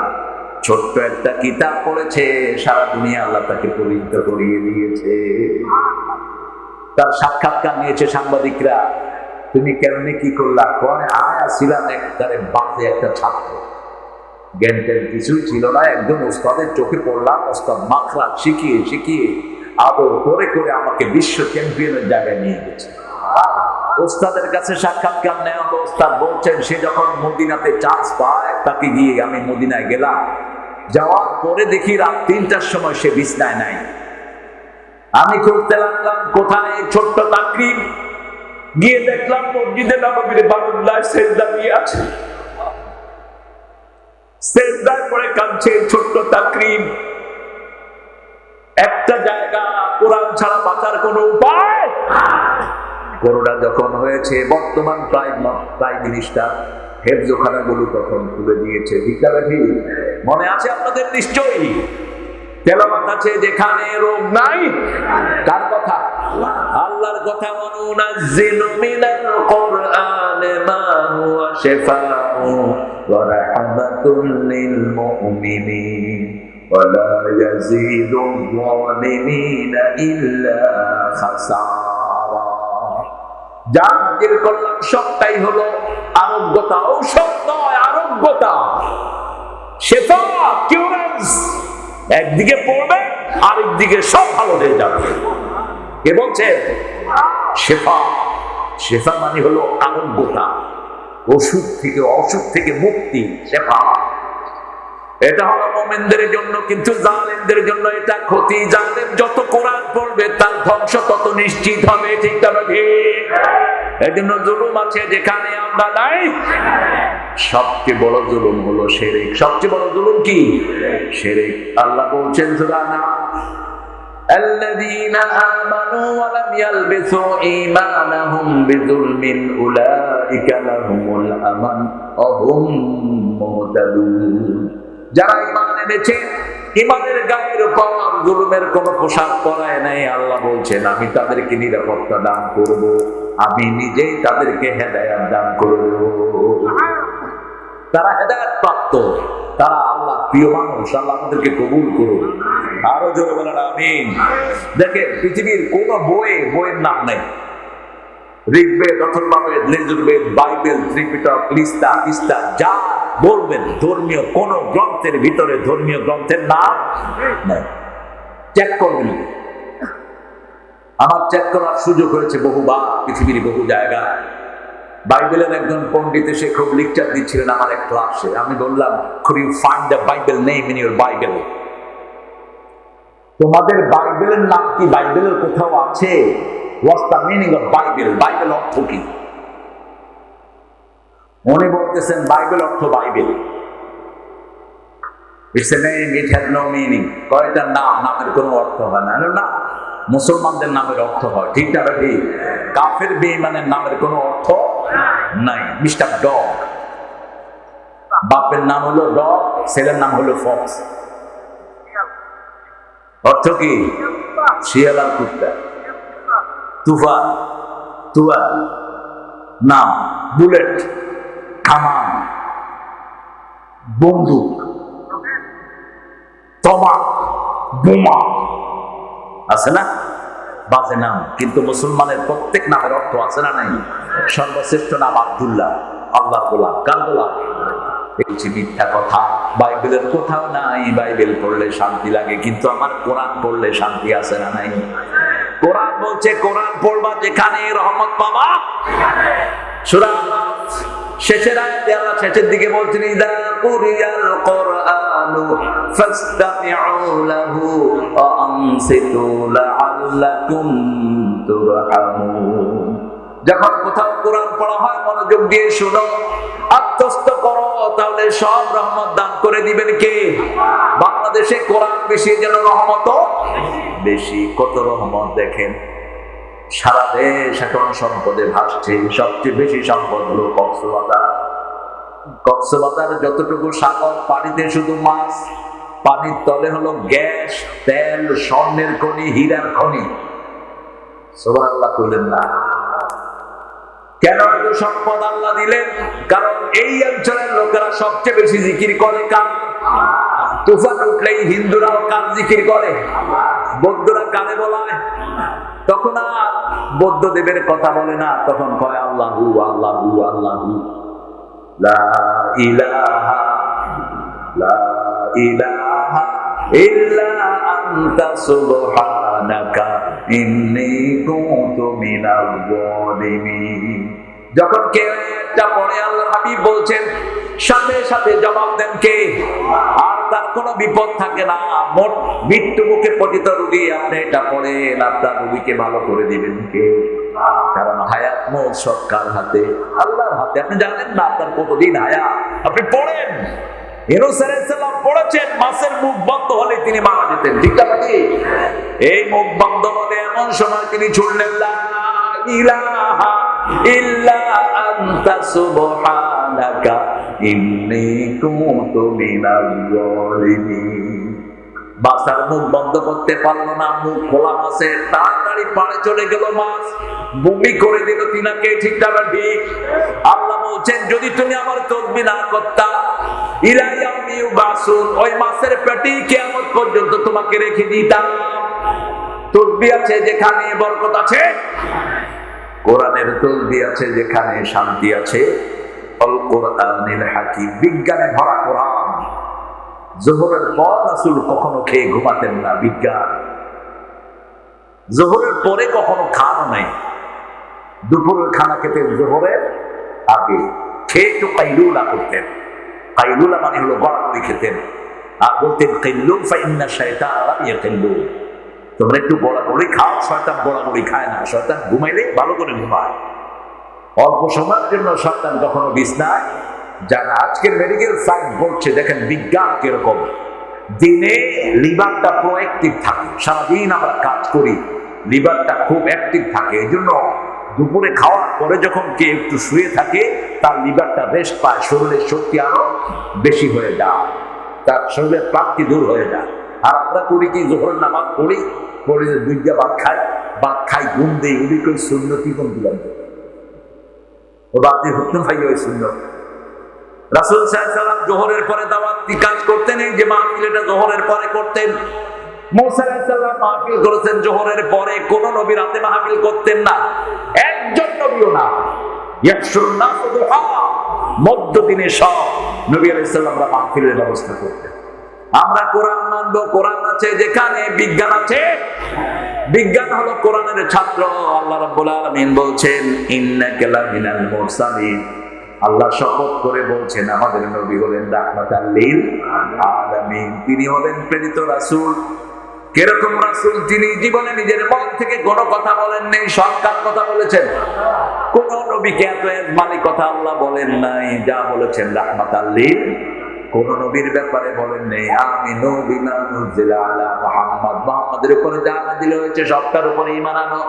ছোট্ট একটা কিতাব পড়েছে, সারা দুনিয়া আল্লাহ তাকে পরিচিত করিয়ে দিয়েছে। তার সাক্ষাৎকার নিয়েছে সাংবাদিকরা। তুমি কেমনি কি করলা? কয় আয়া ছিলাম একবারে বাজে একটা ছাত্র, জ্ঞানটেন কিছুই ছিল না, একজন ওস্তাদের চোখে পড়লাম। ওস্তাদ মাখরা শিখিয়ে শিখিয়ে আদর করে করে আমাকে বিশ্ব চ্যাম্পিয়নের জায়গায় নিয়ে গেছে। ওস্তাদের কাছে সাক্ষাৎকার নেওয়া, ওস্তাদ বলছেন সে যখন মদিনাতে চান্স পায় তাকে গিয়ে আমি মদিনায় গেলাম, যাওয়ার পরে দেখি রাত 3টার সময় সে বিছনায় নাই। আমি খুঁজতে লাগলাম কোথায় ছোট্ট তাকরিম, গিয়ে দেখলাম মসজিদে নববীর বারান্দায় সেজদা দিয়ে আছে, সেজদায় পড়ে কাঁদছে ছোট্ট তাকরিম। একটা জায়গা কোরআন ছাড়া বাঁচার কোনো উপায়। করোনা যখন হয়েছে, বর্তমান প্রায় জিনিসটা হেফজোখানাগুলো তখন খুলে দিয়েছে। মনে আছে আপনাদের নিশ্চয়ই? তেলাওয়াত আছে যেখানে রোগ নাই। কার কথা? আল্লাহর কথা। ওয়ানুনাজ্জিলু মিনাল কুরআনি মা হুয়া শিফাউ ওয়া রাহমাতুল লিল মুমিনিন ওয়া লা ইয়াজিদুল যালিমিনা ইল্লা খাসারা। যা নাযিল করলাম সবটাই হলো আরোগ্যতা, ঔষধ নয়, আরোগ্যতা, শিফা, কিউরেন্স। একদিকে পড়বে আরেকদিকে সব ভালো হয়ে যাবে। কে বলছে? শিফা। শিফা মানে হলো আরোগ্যতা, ওষুধ থেকে, অসুখ থেকে মুক্তি, শিফা। এটা হলো মুমিনদের জন্য, কিন্তু জালেমদের জন্য এটা ক্ষতি। জালেম যত কোরআন পড়বে তার ধ্বংস তত নিশ্চিত হবে। ঠিক না ঠিক? এজন্য জুলুম আছে যেখানে আমরা নাই। সবচেয়ে বড় জুলুম হলো শিরক। সবচেয়ে বড় জুলুম কি? শিরক। আল্লাহ বলছেন সূরা নাম, আল্লাযীনা আমানু ওয়া লাম ইয়ালবিসু ঈমানাহুম বিযুলমিন উলাইকা লাহুমুল আমান ওয়া হুম মুহতাদুন। যারা ঈমান এনেছে, ঈমানের গায়ের উপর জুলুমের কোনো পোশাক পরায় নাই, আল্লাহ বলছেন আমি তাদেরকে নিরাপত্তা দান করব, আমি নিজেই তাদেরকে হেদায়েত দান করব। তারা হেদায়েত প্রাপ্ত, তারা আল্লাহ প্রিয় মানুষ। আল্লাহ আমাদেরকে কবুল করুন। আরো জোরে বলেন আমিন। দেখেন পৃথিবীর কোন বইয়ের নাম নেই। ঋগ্বেদ, অথর্ববেদ, যজুর্বেদ, বাইবেল, ত্রিপিটক, লিস্তা, তিস্তা, যা বলবেন ধর্মীয় কোন গ্রন্থের ভিতরে ধর্মীয় গ্রন্থের নাম নেই। চেক করবেন। আমার চেক করার সুযোগ হয়েছে বহুবার পৃথিবীর বহু জায়গায়। বাইবেলের একজন পণ্ডিত এসে খুব লেকচার দিচ্ছিলেন আমার এক ক্লাসে। আমি বললাম, could you find the Bible name in your Bible? তোমাদের বাইবেলের নাম কি বাইবেলের কোথাও আছে? What's the meaning of Bible? Bible অর্থ কি? উনি বলতেছেন বাইবেল অর্থ Bible. It's a name, it has no meaning. কয়টা নাম, নামের কোনো অর্থ হয় না। না, মুসলমানদের নামের অর্থ হয়, ঠিক না ঠিক? কাফের বেঈমানের নামের কোনো অর্থ নাই। মিস্টার ডগ, বাপের নাম হলো ডগ, ছেলের নাম হলো ফক্স। অর্থ কি? শিয়াল আর কুত্তা। তুফান, তুয়া নাম, বুলেট, কামান, বন্দুক, তমাক, বোমা, আছে না? বাজে নাম। কিন্তু মুসলমানের প্রত্যেক নামের অর্থ আছে না নাই? সর্বশ্রেষ্ঠ নাম আব্দুল্লাহ, আল্লাহর গোলাম। কার গোলাম? এই মিথ্যা কথা বাইবেলের কোথাও নাই। বাইবেল পড়লে শান্তি লাগে, কিন্তু আমার কোরআন পড়লে শান্তি আছে না নাই? কোরআন বলছে কোরআন পড়বা যেখানে রহমত পাবা। সূরা শেষের আয়াতে আল্লাহ শেষের দিকে বলছেন ইদা কুরিয়াল কুরআনু ফাসতামিউ লাহু ওয়া আনসিতু লাআল্লাকুম তুরহামুন। যখন কোথাও কোরআন পড়া হয় মনোযোগ দিয়ে শোনো, আত্মস্থ করো, তাহলে সব রহমত দান করে দিবেন কে? বাংলাদেশে কোরআন বেশি, যেন রহমত বেশি। কত রহমত দেখেন, সারা দেশ এখন সম্পদে ভাসছে। সবচেয়ে বেশি সম্পদ হলো কক্সবাজার। কক্সবাজার যতটুকু সাগর, পানিতে শুধু মাছ, পানির তলে হলো গ্যাস, তেল, স্বর্ণের খনি, হীরার খনি। সুবহানাল্লাহ কইলেন না? কেন এত সম্পদ আল্লাহ দিলেন? কারণ এই অঞ্চলের লোকেরা সবচেয়ে বেশি জিকির করে কার? তুফান উঠলেই হিন্দুরাও কার জিকির করে? বৌদ্ধরা কারে বলায়? তখন আর বৌদ্ধ দেবের কথা বলে না, তখন কয় আল্লাহু আল্লাহু আল্লাহু, লা ইলাহা লা ইলাহা ইল্লা আনতা সুবহানাকা ইন্নী কুনতু মিনাজ জালিমিন। যখন কেউ একটা পড়ে আল্লাহর হাবিব বলছেন, সাথে সাথে জবাব দেন কে? আর তার কোনো বিপদ থাকে না। মোট মৃত্যু মুখে পতিত রোগী, আপনি এটা পড়েন, আপনার রোগীকে ভালো করে দিবেন কে? কারণ হায়াত মৌত সরকার হাতে, আল্লাহর হাতে। আপনি জানেন না আপনার কতদিন হায়াত? আপনি পড়েন। ইউনূস আলাইহিস সালাম পড়েছেন, মাছের মুখ বন্ধ হলে তিনি মারা যেতেন, ঠিক না? এই মুখ বন্ধ হলে এমন সময় তিনি ছুড়লেন লা ইলাহা ইল্লা আনতা সুবহানাকা ইন্নী কুনতু মিনাজ জালিমিন। বাসার মুখ বন্ধ করতে পারলো না, মুখ খোলা মাছের, তাড়াতাড়ি পাড়ে চলে গেল মাছ, বমি করে দিল তিনাকে, ঠিক না? ঠিক। আল্লাহ বলছেন যদি তুমি আমার তাসবিহ না করতা, ইলা ইয়াউমি ইউবাসুন, ওই মাছের পেটে কিয়ামত পর্যন্ত তোমাকে রেখে দিতাম। তাসবিহ আছে যেখানে বরকত আছে, কোরআনের তাসবিহ আছে যেখানে শান্তি আছে। আল কোরআনিল হাকিম, বিজ্ঞানে ভরা কোরআন। যোহরের পর রাসূল কখনো খেয়ে ঘুমাতেন না, বিজ্ঞান। যোহরের পরে কখনো খাওয়া নাই, দুপুরের খানা খেতেন জোহরের আগে, খেয়ে একটু কাইলুলা করতেন। কাইলুলা মানে হলো গড়াগড়ি খেতেন, আর বলতেন কিল্লু ফাইন্না শাইতান লাম ইয়াকিল্লু, তোমরা একটু গড়াগড়ি খাও, শয়তান গড়াগড়ি খায় না, শয়তান ঘুমাইলে ভালো করে ঘুমায়। অল্প সময়ের জন্য শয়তান কখনো বিছনায় যায় না। আজকের মেডিকেল সায়েন্স বলছে, দেখেন বিজ্ঞান কিরকম, দিনে লিভারটা প্রোঅ্যাক্টিভ থাকে, সারাদিন আমরা কাজ করি, লিভারটা খুব অ্যাক্টিভ থাকে। এই জন্য দুপুরে খাওয়ার পরে যখন কেউ একটু শুয়ে থাকে, তার লিভারটা রেস্ট পায়, শরীরের শক্তি আরো বেশি হয়ে যায়, তার শরীরের ক্লান্তি দূর হয়ে যায়। আর আমরা করি কি, যোহরের নামাজ পড়ি, পড়ে দুইটা ভাত খাই, ঘুম দেই, উনি কই সুন্নতি কোন দিলাম, ও রাতে হুকুম ভাই ওই সুন্নত। রাসূল সাল্লাল্লাহু আলাইহি ওয়াসাল্লাম যোহরের পরে দাওয়াতি কাজ করতেন, এই যে মাহফিল, এটা যোহরের পরে করতেন। মুসা আলাইহিস সালাম মাহফিল করেছেন যোহরের পরে, কোন নবী রাতে মাহফিল করতেন না, একজন নবীও না। ইয়াকশুরুন নাস দুহা, মধ্য দিনে সব নবী আলাইহিস সালামরা মাহফিলের ব্যবস্থা করতেন। আমরা কোরআন মানব, কোরআন আছে যেখানে, বিজ্ঞান আছে। বিজ্ঞান হলো কোরআনের ছাত্র। আল্লাহ রাব্বুল আলামিন বলছেন ইন্নাকা লামিনাল মুরসালিন, আল্লাহ শপথ করে বলছেন আমাদের নবী হলেন রাহমাতাল লিল আলামিন, তিনি হলেন প্রেরিত রাসূল। কিরকম রাসূল? তিনি জীবনে নিজের মন থেকে কোনো কথা বলেন নাই, সরকার কথা বলেছেন। কোন নবীকে এত ইজমালি কথা আল্লাহ বলেন নাই, যা বলেছেন রাহমাতাল লিল কোন নবীর ব্যাপারে বলেন নেই আমিনু বিমা নুজিলা আলা মুহাম্মদ, মুহাম্মাদের উপরে যা নাযিল হয়েছে সবটার উপরে ঈমান আনো।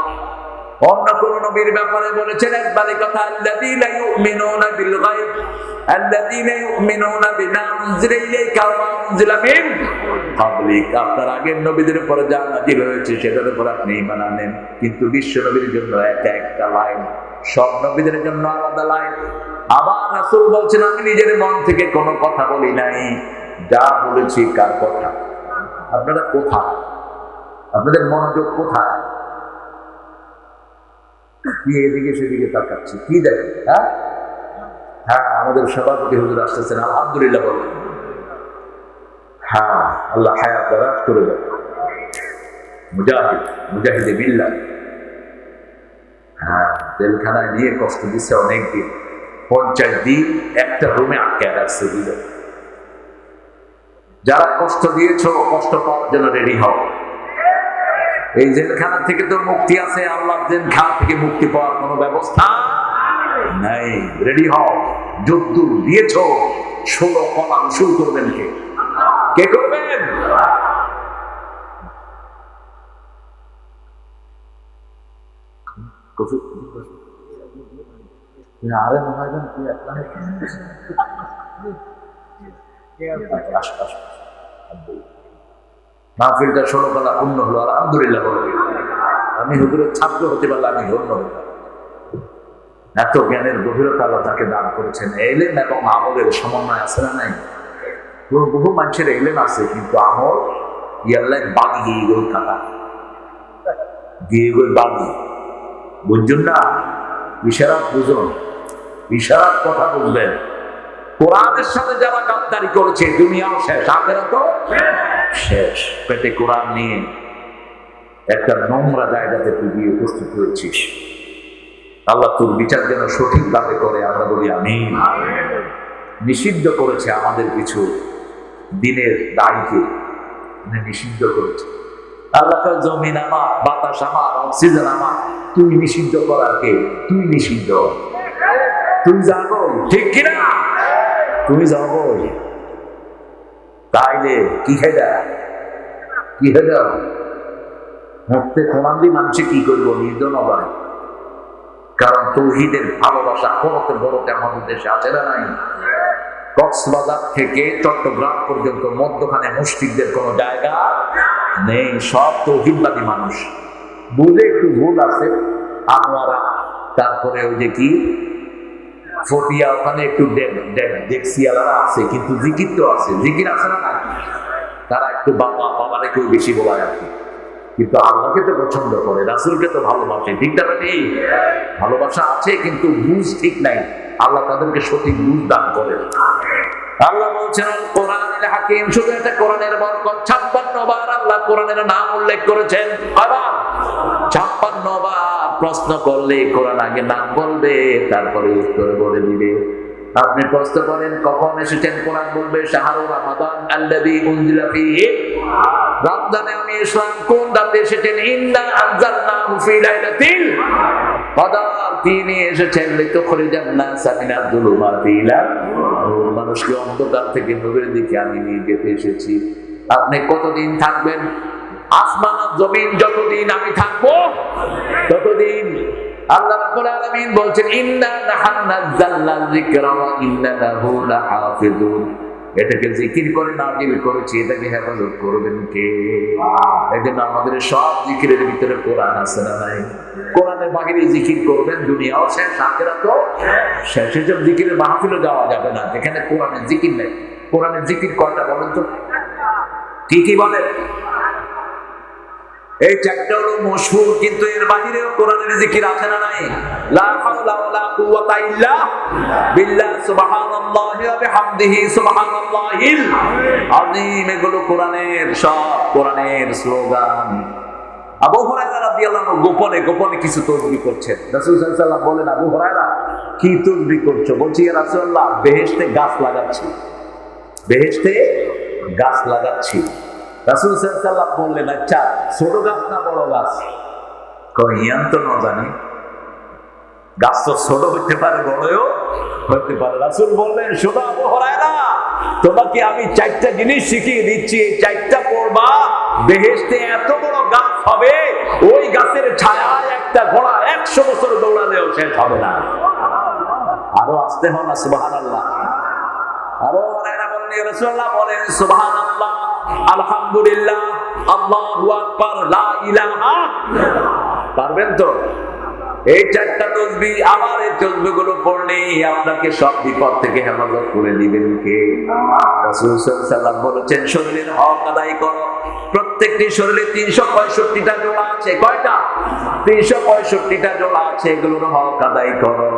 অন্য কোন নবীর ব্যাপারে বলেছেন একবারই কথা, আল্লাযীনা ইউমিনুনা বিল গায়ব আল্লাযীনা ইউমিনুনা বিমা উনজিলা ইলাইকা ওয়া মা উনজিলা মিন ক্বাবলিক। আপনার আগের নবীদের উপরে যা নাযিল হয়েছে সেটার উপর আপনি ঈমান আনেন। কিন্তু বিশ্ব নবীর জন্য একটা লাইন, সব নবীদের জন্য আলাদা লাইন। আবার রাসূল বলছেন আমি নিজের মন থেকে কোনো কথা বলি নাই, যা বলেছি কার কথা। আপনারা কোথায়? আপনাদের মনোযোগ কোথায়? কি এদিকে সেদিকে তাকাচ্ছি, কি দেখেন? হ্যাঁ, আমাদের সভাপতি হুজুর আসতেছেন, আলহামদুলিল্লাহ বলেন। হ্যাঁ, আল্লাহ হায়াত দারাজ করে দেন। মুজাহিদে বিল্লাহ। হ্যাঁ, জেলখানায় নিয়ে কষ্ট দিচ্ছে অনেকদিন, 50 দিন একটা রুমে আটকে রাখছে। যারা কষ্ট দিয়েছ, কষ্ট পাওয়ার জন্য রেডি হও। এই জেলখানা থেকে তো মুক্তি আছে, আল্লাহ জেলখানা থেকে মুক্তি পাওয়ার কোনো ব্যবস্থা নাই। রেডি হও, যুদ্ধ দিয়েছ, 16 কলা শুরু করবেন কে করবেন? আরে মনে মাহফিলটা 16 কলা পূর্ণ হলো, আলহামদুলিল্লাহ বলবে। আমি হুজুরের ছাত্র হতে পারলে আমি ধন্য হতাম। এত জ্ঞানের গভীরতা আল্লাহ তাকে দান করেছেন। এলেম এবং আমলের সমন্বয় আছে না নাই? বহু মানুষের এলেম আছে, কিন্তু আমল ইয়াল্লাহ বাগি গিয়ে গই কাটা গিয়ে গই বাগি। বুঝছেন না? ইশারাত বুঝুন, ইশারাত কথা বুঝবেন। কোরআনের সাথে যারা গাদ্দারি করেছে দুনিয়াও শেষ, আখিরাতও শেষ। পেটে কোরআন নিয়ে একটা নোংরা জায়গাতে তুই গিয়ে উপস্থিত হয়েছিস। আল্লাহ তোর বিচার যেন সঠিকভাবে করে, আমরা বলি আমিন। নিষিদ্ধ করেছে আমাদের কিছু দিনের দায়কে, নিষিদ্ধ করেছে। আল্লাহ জমিন আমার, বাতাস আমার, অক্সিজেন আমার, তুই নিষিদ্ধ করার কে? তুই নিষিদ্ধ, তুই যাবো, ঠিক কিনা? তুমি যাবো। তাইলে কি হেদা কি হেদা মুক্তে কোরআন দিয়ে মানুষে কি করবো? নির্জন হবে। কারণ তৌহিদের ভালোবাসা কোনতে বড়তে আমাদের দেশে আছে না নাই? কক্সবাজার থেকে চট্টগ্রাম পর্যন্ত মধ্যখানে মুশরিকদের কোনো জায়গা নেই, সব তৌহিদবাদী মানুষ। বুঝে একটু ভুল আছে, আনোয়ারা, তারপরে ওই যে কি ফটিয়া, ওখানে একটু ডেক্সিয়ালারা আছে, কিন্তু জিকির তো আছে, জিকির আছে না না? তারা একটু বাবা বাবারে কেউ বেশি বলায় আর কি, কিন্তু আল্লাহকে তো পছন্দ করে, রাসূলকে তো ভালোবাসে। ঠিক না ঠিক? ভালোবাসা আছে, কিন্তু বুঝ ঠিক নাই। আল্লাহ তাদেরকে সঠিক বুঝ দান করে। আল্লাহ বলছেন কোরআনুল হাকিম, শুধু এটা কোরআনের বরকত। 56 বার আল্লাহ কোরআনের নাম উল্লেখ করেছেন। আবার 56 বার প্রশ্ন করলে কোরআন আগে নাম বলবে, তারপরে উত্তর বলে দিবে। আপনি প্রশ্ন করেন কখন এসেছেন, কোরআন বলবে শাহরুর রমাদান আল্লাযী উনজিলা ফীহি, রমজানে আমি ইসলাম কোন রাতে এসেছেন, ইন্না আনজালনাহু ফী লাইলাতিল কদর, তিনি এসেছেন লিতুখরিজান নাসা মিনাজ যুলুমাতি ইলা নূর, মানুষকে অন্ধকার থেকে নূরের দিকে আমি নিয়ে যেতে এসেছি। আপনি কতদিন থাকবেন? আসমান আর জমিন যতদিন আমি থাকবো ততদিন। আল্লাহ রাব্বুল আলামিন বলছেন ইন্না নাহনু নাযালনা যিকরা ওয়া ইন্না লাহু লাহাফিজুন, এটাকে জিকির করে নাযিল করেছি, এটাকে হেফাজত করবেন কে? এজন্য আমাদের সব জিকিরের ভিতরে কোরআন আছে না নাই? কোরআনের বাহিরে জিকির করবেন, দুনিয়াও শেষ, আখিরাতও শেষ। এসব জিকিরের মাহফিলে যাওয়া যাবে না যেখানে কোরআনের জিকির নেই। কোরআনের জিকির কয়টা বলেন তো? কি কি বলেন? এই চারটা হলো মশহুর, কিন্তু এর বাহিরেও কোরআনের জিকির আছে না নাই? লা হাওলা ওয়ালা কুওয়াতা ইল্লা বিল্লাহ, সুবহানাল্লাহি ওয়া বিহামদিহি, সুবহানাল্লাহিল আযীম। এগুলো কোরআনের, সব কোরআনের স্লোগান। আবু হুরায়রা রাদিয়াল্লাহু আনহু গোপনে গোপনে কিছু তাসবিহ করছেন। রাসূল সাল্লাল্লাহু আলাইহি ওয়াসাল্লাম বলেন, আবু হুরায়রা কি তাসবিহ করছো? বলছি ইয়া রাসূলুল্লাহ, বেহেশতে গাছ লাগাচ্ছি, বেহেশতে গাছ লাগাচ্ছি। রাসূল সাল্লাল্লাহু আলাইহি ওয়াসাল্লাম বললেন, আচ্ছা ছোট গাছ না বড় গাছ? কই ইয়ান তো না জানি। গাছ তো ছোট হইতে পারে, বড়ও হইতে পারে। রাসূল বললেন, শোনো আবু হুরায়রা, তোমাকে আমি 4টা জিনিস শিখিয়ে দিচ্ছি, এই 4টা পড়বা, বেহেশতে এত বড় গাছ হবে, ওই গাছের ছায়ায় একটা ঘোড়া 100 বছর দৌড়ালেও শেষ হবে না। আরো আসতে হন না সুবহানাল্লাহ। আবু হুরায়রা বলেন, ইয়া রাসূলুল্লাহ বলেন সুবহানাল্লাহ, আলহামদুলিল্লাহ, আল্লাহু আকবার, লা ইলাহা। পারবেন তো? এই 4টা তাসবিহ, আবার এই তাসবিহ গুলো পড়লে আপনাকে সব বিপদ থেকে হেফাজত করে দিবেন কে? রাসূল সাল্লাল্লাহু আলাইহি ওয়াসাল্লাম বলেছেন, শরীরের হক আদায় করো। প্রত্যেকটি শরীরে 365টা জোড়া আছে। কয়টা? 365টা জোড়া আছে, এগুলোর হক আদায় করো।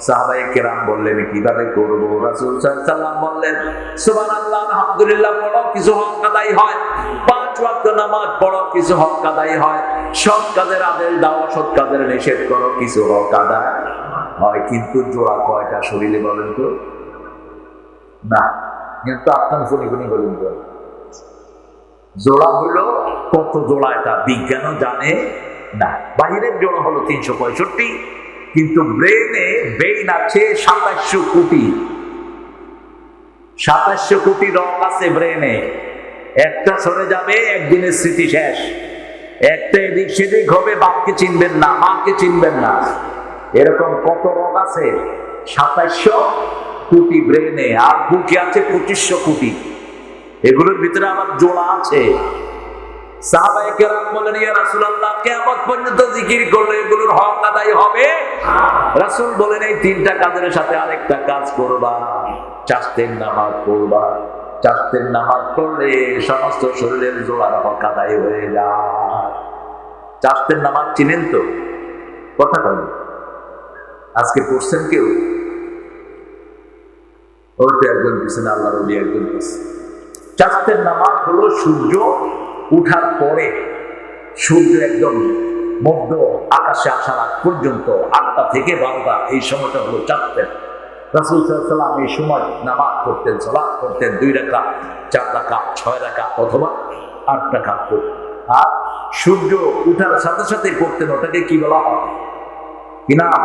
সাহাবায়ে কেরাম বললেন, কিভাবে করব? রাসূল সাল্লাল্লাহু আলাইহি ওয়াসাল্লাম বললেন, সুবহানাল্লাহ, আলহামদুলিল্লাহ পড়ো, কিছু হক আদায় হয়। 5 ওয়াক্ত নামাজ পড়ো, কিছু হক আদায় হয়। সৎ কাজের আদেশ দাও, অসৎ কাজের নিষেধ করো, কিছু হক আদায় হয়। কিন্তু জোড়া কয়টা শরীরে বলেন তো? না, কিন্তু আপনার ফোনে বলেন তো, জোড়া হলো কত জোড়া? এটা বিজ্ঞানও জানে না। বাহিরের জোড়া হলো 365, কিন্তু ব্রেনে বেইন আছে 2700 কোটি। 2700 কোটি রক আছে ব্রেনে। একটা সরে যাবে, একদিনের স্মৃতি শেষ। একটা এদিক সেদিক হবে, বাপকে চিনবেন না, মাকে চিনবেন না। এরকম কত রক আছে? 2700 কোটি ব্রেনে। আর বুকে আছে 2500 কোটি। এগুলোর ভিতরে আবার জোড়া আছে। সাহাবায়ে কেরাম বলেন, ইয়া রাসূলুল্লাহ, কিয়ামত পর্যন্ত জিকির করলে এগুলোর হক আদায় হবে? রাসূল বলেন, এই 3টা কাজের সাথে আরেকটা কাজ করবা, চারটের নামাজ পড়বা। চারটের নামাজ পড়লে সমস্ত শরীরের জোড়ার হক আদায় হয়ে যায়। চারটের নামাজ চিনেন তো? কথা বলেন, আজকে পড়ছেন কেউ? ওই তো একজন পিছনে, আল্লাহর ওলি একজন পিছনে। চারটের নামাজ হলো সূর্য উঠার পরে, সূর্য একদম মধ্য আকাশে আসার আগ পর্যন্ত 8টা থেকে 12টা, এই সময়টা হলো চারটের। রাসূল সাল্লাল্লাহু আলাইহি ওয়াসাল্লাম এই সময় নামাজ পড়তেন, সালাত করতেন 2 রাকাত, 4 রাকাত, 6 রাকাত অথবা 8 রাকাত পড়তেন। আর সূর্য উঠার সাথে সাথে পড়তেন, ওটাকে কি বলা হয়? কি নাম?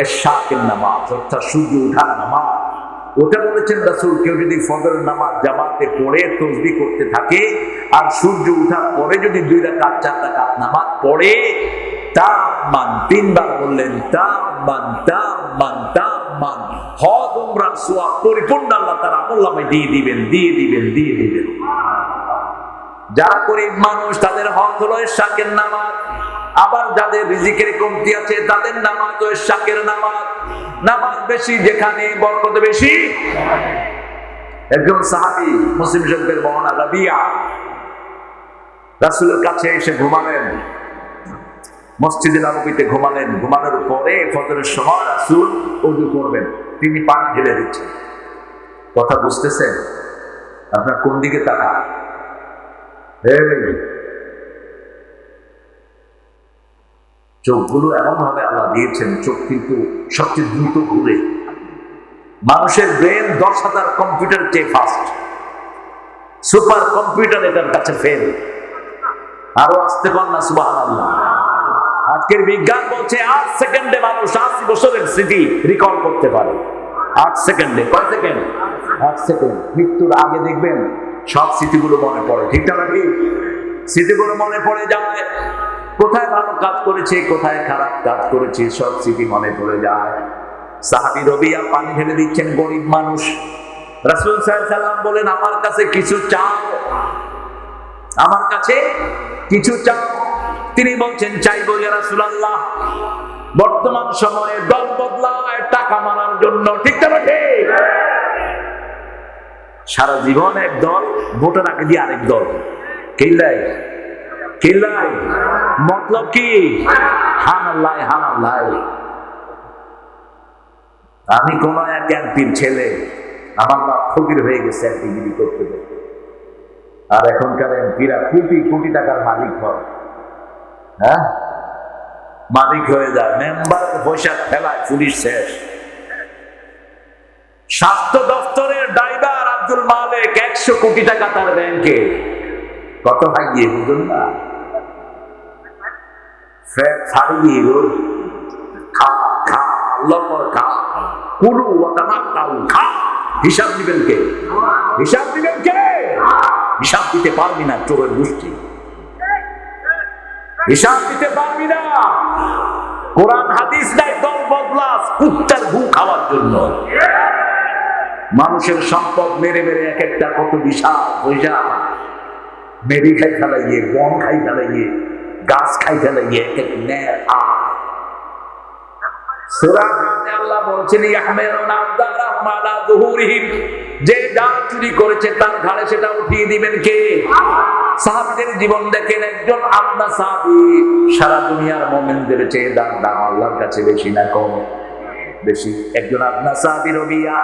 ইশরাকের নামাজ, অর্থাৎ সূর্য উঠার নামাজ। ওটা বলেছেন রাসূল, কেউ যদি ফজরের নামাজ জামাতে পড়ে তাসবিহ করতে থাকে, আর সূর্য উঠার পরে যদি 2 রাকাত 4 রাকাত নামাজ পড়ে, তামান, 3 বার বললেন, তামান তামান তামান, হজ উমরার সওয়াব পরিপূর্ণ আল্লাহ তাআলা আমলনামায় দিয়ে দিবেন, দিয়ে দিবেন, দিয়ে দিবেন। যারা গরীব মানুষ, তাদের হক হলো ইশরাকের নামাজ। আবার যাদের রিজিকের কমতি আছে, তাদের নামাজ ও ইশরাকের নামাজ। নামাজ বেশি যেখানে, বরকত বেশি। একজন সাহাবী, মুসলিম শরীফের বর্ণনা, রাবিয়া রাসূলের কাছে এসে ঘুমালেন, মসজিদে নববীতে ঘুমালেন। ঘুমানোর পরে ফজরের সময় রাসূল ওযু করবেন, তিনি পানি ঢেলে দিচ্ছেন। কথা বুঝতেছেন? আপনার কোন দিকে তাকান? চোখগুলো এমন ভাবে আল্লাহ দিয়েছেন, চোখ কিন্তু সবচেয়ে দ্রুত ঘুরে। মানুষের ব্রেন 10,000 কম্পিউটার চেয়ে ফাস্ট। সুপার কম্পিউটার এটার কাছে ফেল। আরো আসতে পার না সুবহানাল্লাহ। আজকের বিজ্ঞান বলছে 8 সেকেন্ডে মানুষ 80 বছরের স্মৃতি রিকল করতে পারে। 8 সেকেন্ডে। কয় সেকেন্ড? 8 সেকেন্ড। মৃত্যুর আগে দেখবেন সব স্মৃতিগুলো মনে পড়ে, ঠিক না? নাকি স্মৃতিগুলো মনে পড়ে যায়। কোথায় ভালো কাজ করেছে, কোথায় খারাপ কাজ করেছে, সব স্মৃতি মনে পড়ে যায়। সাহাবী রবিয়া পানি ঢেলে দিচ্ছেন, গরিব মানুষ। রাসূল সাল্লাল্লাহু আলাইহি ওয়াসাল্লাম বলেন, আমার কাছে কিছু চাও, আমার কাছে কিছু চাও। তিনি বলছেন, চাইবো ইয়া রাসূলুল্লাহ। বর্তমান সময়ে দল বদলায় টাকা মারার জন্য, ঠিক না? ঠিক। সারা জীবন এক দল, ভোটের আগে দিয়ে আরেক দল। কিল্লাই কিল্লাই মতলব কি? হানাল্লাই হানাল্লাই। আমি কোন এক এমপির ছেলে, আমার বাপ ফকির হয়ে গেছে এমপিগিরি করতে করতে। আর এখনকার এমপিরা কোটি কোটি টাকার মালিক হয়। হ্যাঁ, মালিক হয়ে যায়, মেম্বারের পয়সা ফেলায়, পুলিশ শেষ। স্বাস্থ্য দপ্তরের ড্রাইভার আব্দুল মালিক 100 কোটি টাকা তার ব্যাংকে। কত ভাইয়ে বুঝুন না, ফ্যাট ছাড়িয়ে খা আল্লাহর পর খা, কুলু ওয়া তামাত্তাউ, খা। হিসাব দিবেন কে? হিসাব দিবেন কে? হিসাব দিতে পারবি না, চোরের গোষ্ঠী। হিসাব দিতে পারবি না। কোরআন হাদিস নাই দল বদলাস কুত্তার গু খাওয়ার জন্য। মানুষের সম্পদ মেরে মেরে এক একটা কত বিশাল পয়সা মেরি খাই ফেলাইয়ে, বন খাই ফেলাইয়ে, গাছ খাই ফেলাইয়ে, এক এক ন্যায় আল্লাহ বলছেন যে যা চুরি করেছে তার ঘাড়ে সেটা উঠিয়ে দিবেন কে? সাহাবীদের জীবন দেখেন, একজন আপনার সাহাবী সারা দুনিয়ার মুমিনদের চেয়ে দাম আল্লাহর কাছে বেশি না কম? বেশি। একজন আপনার সাহাবী রবিয়া,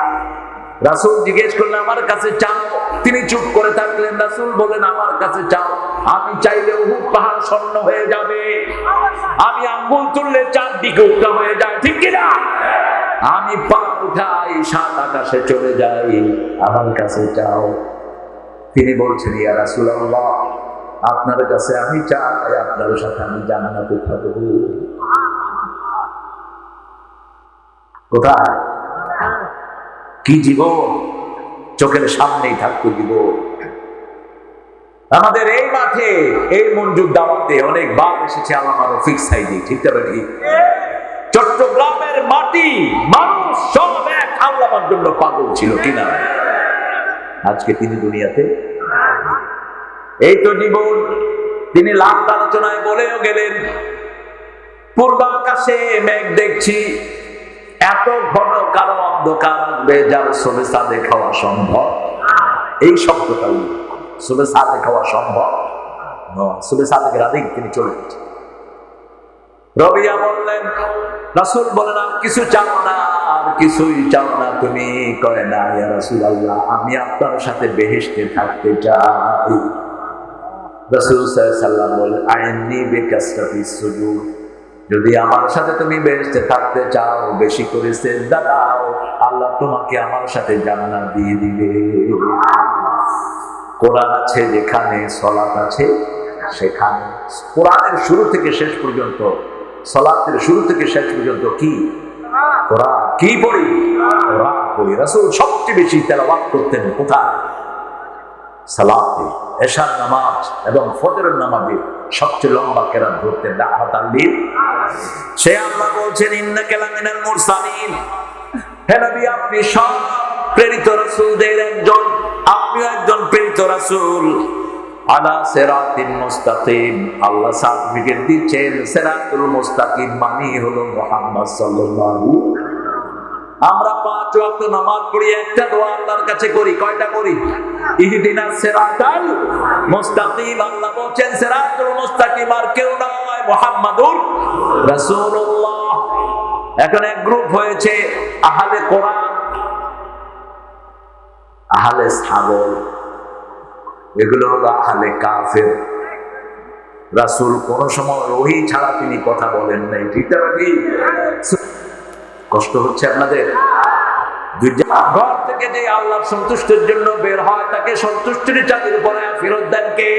রাসূল জিজ্ঞেস করলেন আমার কাছে চাও, তিনি চুপ করে থাকলেন। রাসূল বলেন আমার কাছে চাও, আমি চাইলে উহুদ পাহাড় স্বর্ণ হয়ে যাবে, আমি আঙ্গুল তুললে চারদিকে উল্টা হয়ে যায়, ঠিক কিনা? আমি পা উঠাই সাত আকাশে চলে যাই, আমার কাছে চাও। তিনি বলছেন ইয়া রাসূলুল্লাহ, আপনার কাছে আমি চাই, আপনার সাথে আমি জান্নাতে থাকব। কোথায়? কি জীবন! চোখের সামনেই থাকতো জীবন। আমাদের এই মাঠে এই মঞ্জুর দাওয়াতে অনেকবার এসেছে আল্লামা রফিক সাইদি, ঠিক না ঠিক? চট্টগ্রামের মাটি মানুষ সব এক আল্লামার জন্য পাগল ছিল কিনা? আজকে তিনি দুনিয়াতে। এই তো জীবন। তিনি লাভ আলোচনায় বলেও গেলেন, পূর্বাকাশে মেঘ দেখছি, এত ঘন কালো অন্ধকার আসবে যার সোবে সাদে খাওয়া সম্ভব। এই শব্দটা সোবে সাদে খাওয়া সম্ভব নয়। সোবে সাদেকের আগেই তিনি চলে গেছেন। রবিয়া বললেন, রাসূল বলেন আর কিছু চাও না? আর কিছুই চাও না তুমি? কয় না ইয়া রাসূলুল্লাহ, আমি আপনার সাথে বেহেশতে থাকতে চাই। রাসূল সাল্লাল্লাহু আলাইহি ওয়াসাল্লাম বলেন আইনি বিকাসরাতিস সুজুদ, যদি আমার সাথে তুমি বেহেশতে থাকতে চাও বেশি করে সিজদা দাও, আল্লাহ তোমাকে আমার সাথে জান্নাত দিয়ে দিবে। কোরআন আছে যেখানে, সালাত আছে সেখানে। কোরআনের শুরু থেকে শেষ পর্যন্ত, সালাতের শুরু থেকে শেষ পর্যন্ত কি? কোরআন। কি পড়ি? কোরআন পড়ি। রাসূল সবচেয়ে বেশি তেলাওয়াত করতেন কোথায়? সালাতে। এশার নামাজ এবং ফজরের নামাজে সবচেয়ে লম্বা কেরাত ধরতেন রাহমাতাল লিল। সে আল্লাহ বলছেন ইন্নাকা লামিনাল মুরসালিন, হে নবী আপনি সব প্রেরিত রাসূলদের একজন, আপনিও একজন প্রেরিত রাসূল। আলা সিরাতিন মুস্তাকিম, আল্লাহ সার্টিফিকেট দিচ্ছেন সিরাতুল মুস্তাকিম মানে হলো মুহাম্মদ সাল্লাল্লাহু। আমরা 5 ওয়াক্ত নামাজ পড়ি, একটা দোয়া আল্লাহর কাছে করি, কয়টা করি? ইহদিনাস সিরাতাল মুস্তাকিম। আল্লাহ বলেন সিরাতুল মুস্তাকিম আর কেউ নয়, মুহাম্মাদুর রাসূলুল্লাহ। এখন এক গ্রুপ হয়েছে আহলে কোরআন, আহলে ছাগল, এগুলো হলো আহলে কাফের। রাসূল কোন সময় ওহী ছাড়া তিনি কথা বলেন নাই, ঠিক না ঠিক? কষ্ট হচ্ছে আপনাদের? ঘর থেকে যে আল্লাহর সন্তুষ্টির জন্য বের হয় তাকে সন্তুষ্টির চাঁদের উপরে ফেরত দেন কে?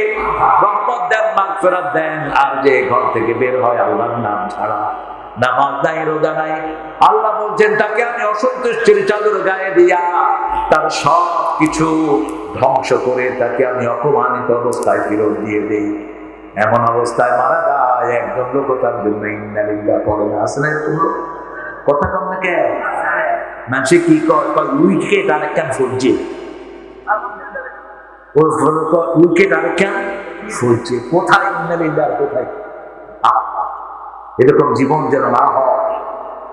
রহমত দেন, মাগফিরাত দেন। আর যে ঘর থেকে বের হয় আল্লাহর নাম ছাড়া, নামাজ নাই, রোজা নাই, আল্লাহ বলছেন তাকে আমি অসন্তুষ্টির চাদর গায়ে দিয়া তার সব কিছু ধ্বংস করে তাকে আমি অপমানিত অবস্থায় ফেরত দিয়ে দেই। এমন অবস্থায় মারা যায় একজন লোক, তার জন্য ইন্না লিল্লাহি পড়ে না। আসলে কথা কম না কে? মানুষে কি কয়, উইকেট আরেকখান ফুটছে, উইকেট আরেকখান ফুটছে। কোথায় ইন্না লিল্লাহি, কোথায়? এরকম জীবন যেন না হয়।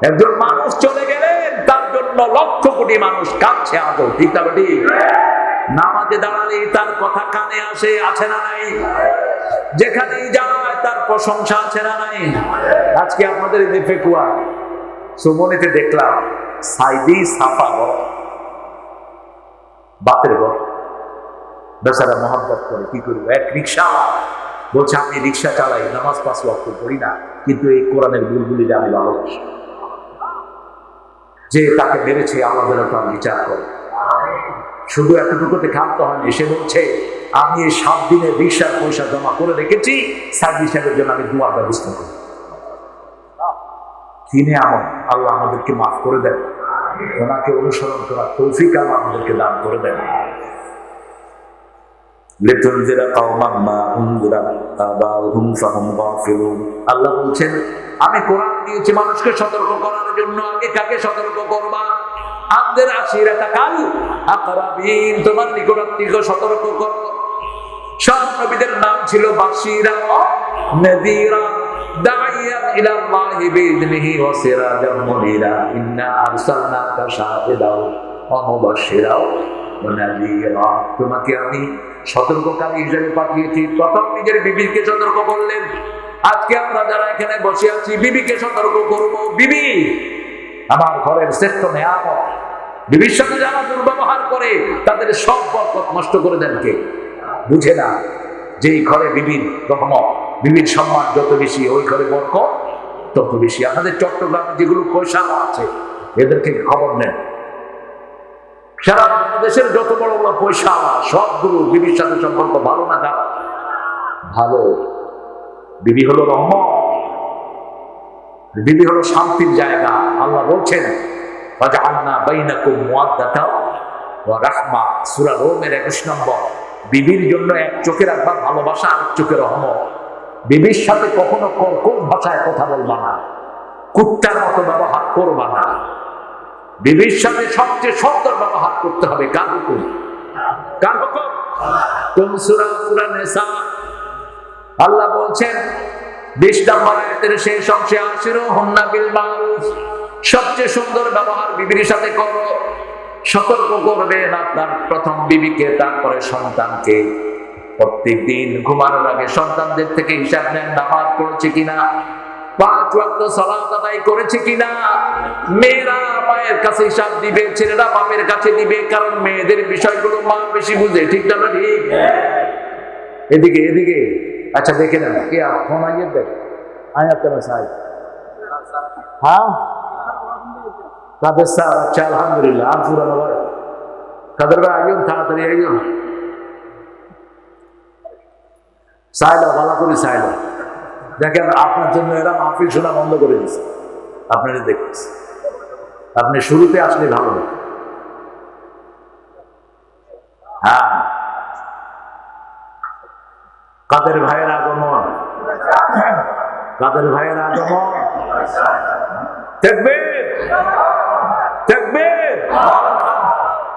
একজন মানুষ চলে গেলেন, তার জন্য লক্ষ কোটি মানুষ কাঁদছে আজও, ঠিক না ঠিক? নামাজে দাঁড়ালে তার কথা কানে আসে, আছে না নাই? যেখানেই যায় তার প্রশংসা আছে না নাই? আজকে আপনাদের এই ফেকুয়া সুমনিতে দেখলাম সাইদি সাফা বাতের ঘর, বেচারা মহব্বত করে, কি করবো? এক রিক্সাওয়ালা বলছে আমি রিক্সা চালাই, নামাজ 5 ওয়াক্ত পড়ি না, কিন্তু এই কোরআনের বুলবুলিটা আমি ভালোবাসি। যে তাকে মেরেছে আল্লাহ যেন তার বিচার করে। শুধু এতটুকুতে ক্ষান্ত হয়নি, সে বলছে আমি এই 7 দিনের রিক্সার পয়সা জমা করে রেখেছি, সার্ভিস সাহেবের জন্য আমি দুয়ার ব্যবস্থা করি। তিনি আমল আল্লাহ আমাদেরকে মাফ করে দেন, ওনাকে অনুসরণ করার তৌফিক আল্লাহ আমাদেরকে দান করে দেন। আল্লাহ বলছেন আমি কোরআন দিয়েছি মানুষকে সতর্ক করার জন্য, আগে কাকে সতর্ক করবা? আমাদের আশিরাতাকাল আকরাবিন, তোমার নিকটাত্মীয়কে সতর্ক করো। সব নবীদের নাম ছিল বাশীরা ওয়া নাযীরা দাইয়ান ইলাল্লাহি বিইذনিহি ওয়া সিরাজাম মুনীরা ইন্না আরসালনাকা শাহিদাও ওয়া মুবাশশিরাও ওয়া নাযীরা। তোমাকে আমি সতর্ককারী হিসেবে পাঠিয়েছি। প্রথম নিজের বিবিকে সতর্ক করলেন। আজকে আমরা যারা এখানে বসে আছি বিবিকে সতর্ক করব। বিবি আমার ঘরের শ্রেষ্ঠ নেয়ামত। বিবির সাথে যারা দুর্ব্যবহার করে তাদের সব বরকত নষ্ট করে দেন কে? বুঝে না যে এই ঘরে বিবির রহমত, বিবির সম্মান যত বেশি ওই ঘরে বরকত তত বেশি। আমাদের চট্টগ্রামে যেগুলো পয়সা আছে এদেরকে খবর নেন। সারা বাংলাদেশের যত বড় বড় পয়সা সবগুলো বিবির সাথে সম্পর্ক ভালো না খারাপ? ভালো। বিবি হলো রহমত, বিবি হলো শান্তির জায়গা। আল্লাহ বলছেন ওয়াজআলনা বাইনাকুম মুওয়াদ্দাতাও ওয়া রাহমা, সূরা রোমের 21 নম্বর। বিবির জন্য এক চোখে রাখবা ভালোবাসা, আর চোখে রহমত। বিবির সাথে কখনো কর্কশ ভাষায় কথা বলবা না, কুত্তার মতো ব্যবহার করবা না। বিবির সাথে সবচেয়ে সুন্দর ব্যবহার করতে হবে। কার হুকুম? কার হুকুম? কোন সূরা? সূরা নিসা। আল্লাহ বলছেন 20 নম্বর আয়াতের শেষ অংশে আশিরুহুন্না বিল মারুফ, সবচেয়ে সুন্দর ব্যবহার বিবির সাথে করো। সতর্ক করবেন আপনার প্রথম বিবিকে, তারপরে সন্তানকে। প্রত্যেকদিন ঘুমানোর আগে সন্তানদের থেকে হিসাব নেন, নামাজ পড়েছে কিনা, 5 ওয়াক্ত সালাত আদায় করেছে কিনা। মেয়েরা মায়ের কাছে হিসাব দিবে, ছেলেরা বাপের কাছে দিবে, কারণ মেয়েদের বিষয়গুলো মা বেশি বুঝে। ঠিক না? ঠিক। এদিকে এদিকে আচ্ছা দেখে নেন কে ফোন আইয়ে দেখ আয়া কেন সাই। হ্যাঁ কাদের স্যার? আচ্ছা আলহামদুলিল্লাহ। আর পুরানো ভাই কাদের ভাই আইন তাড়াতাড়ি আইন। সাইলা ভালো করে সাইলা। দেখেন আপনার জন্য এরা মাহফিল শোনা বন্ধ করে দিচ্ছে। আপনারা দেখতেছে, আপনি শুরুতে আসলে ভালো। হ্যাঁ কাদের ভাইয়ের আগমন, কাদের ভাইয়ের আগমন। তাকবীর তাকবীর।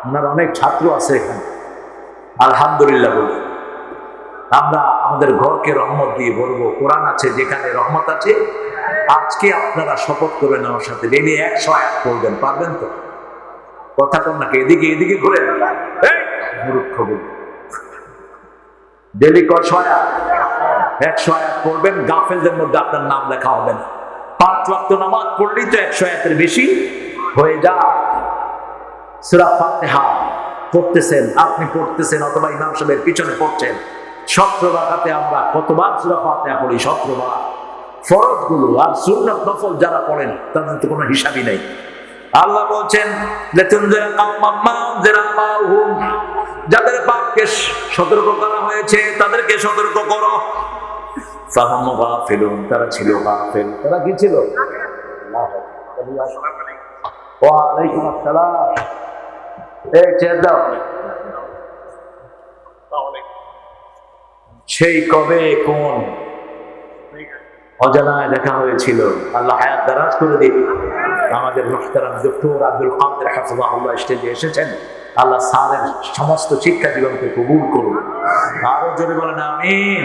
ওনার অনেক ছাত্র আছে এখানে, আলহামদুলিল্লাহ বলি। আমরা আমাদের ঘরকে রহমত দিয়ে বলবো, কোরআন আছে যেখানে রহমত আছে। আজকে আপনারা শপথ করবেন আমার সাথে, ডেলি 100 আয়াত পড়বেন। পারবেন তো? কথা কম নাকি? এদিকে এদিকে ঘুরে মূর্খ বলি। ডেলি 100 আয়াত 100 আয়াত পড়বেন। গাফেলদের মধ্যে আপনার নাম লেখা হবে না। 5 ওয়াক্ত নামাজ পড়লেই তো 100 আয়াতের বেশি হয়ে যায়। সূরা ফাতিহা পড়তেছেন, আপনি পড়তেছেন অথবা ইমাম সাহেবের পিছনে পড়ছেন। 17 রাকাতে আমরা কতবার সূরা ফাতিহা পড়ি? 17 বার। ফরজ গুলো আর সুন্নাত নফল যারা পড়েন তাদের তো কোনো হিসাবই নেই। আল্লাহ বলছেন লিতুনজিরা কাওমান মা উনজিরা আবাহুম, যাদের বাপকে সতর্ক করা হয়েছে তাদেরকে সতর্ক করো। ফাহুম গাফিলুন, তারা ছিল গাফিল। তারা কি ছিল? ওয়া আলাইকুম আসসালাম। এই চেয়ার দাও। সেই কবে কোন অজানায় দেখা হয়েছিল। আল্লাহ হায়াত দারাজ করে দিন। আমাদের মুহতারাম ডক্টর আব্দুল কাদের হাফিজাহুল্লাহ স্টেজে এসেছেন। আল্লাহ স্যারের সমস্ত শিক্ষা জীবনকে কবুল করুন। আরো জোরে বলেন আমিন।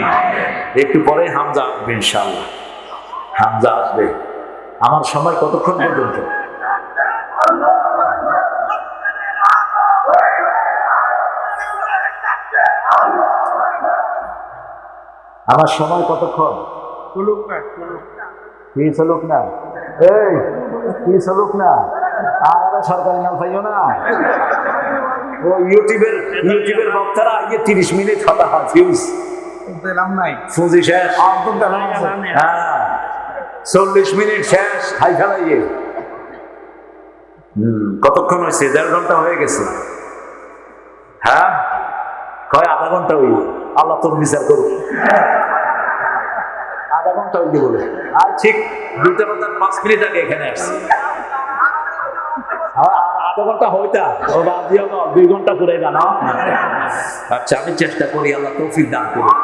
একটু পরে হামজা আসবে ইনশাআল্লাহ। হামজা আসবে। আমার সময় কতক্ষণ পর্যন্ত? আমার সময় কতক্ষণ? কি চলুক না? এই কি চলুক না? আর সরকারি নাম পাইও না। ও ইউটিউবের বক্তারা আগে 30 মিনিট কথা হয়। ফিউজ ফুজি শেষ। হ্যাঁ 40 মিনিট শেষ। হাই ফেলাইয়ে কতক্ষণ হয়েছে? 1.5 ঘন্টা হয়ে গেছে। হ্যাঁ কয় আধা ঘন্টা হইল। আল্লাহ তোর বিচার করুক। আধা আধা ঘন্টা ওই যে বলে আর ঠিক 2টা বাজার 5 মিনিট আগে এখানে আসছি। আধা ঘন্টা হইতা ও বাদিও না 2 ঘন্টা পুরে না। আচ্ছা আমি চেষ্টা করি, আল্লাহ তৌফিক দান করুন।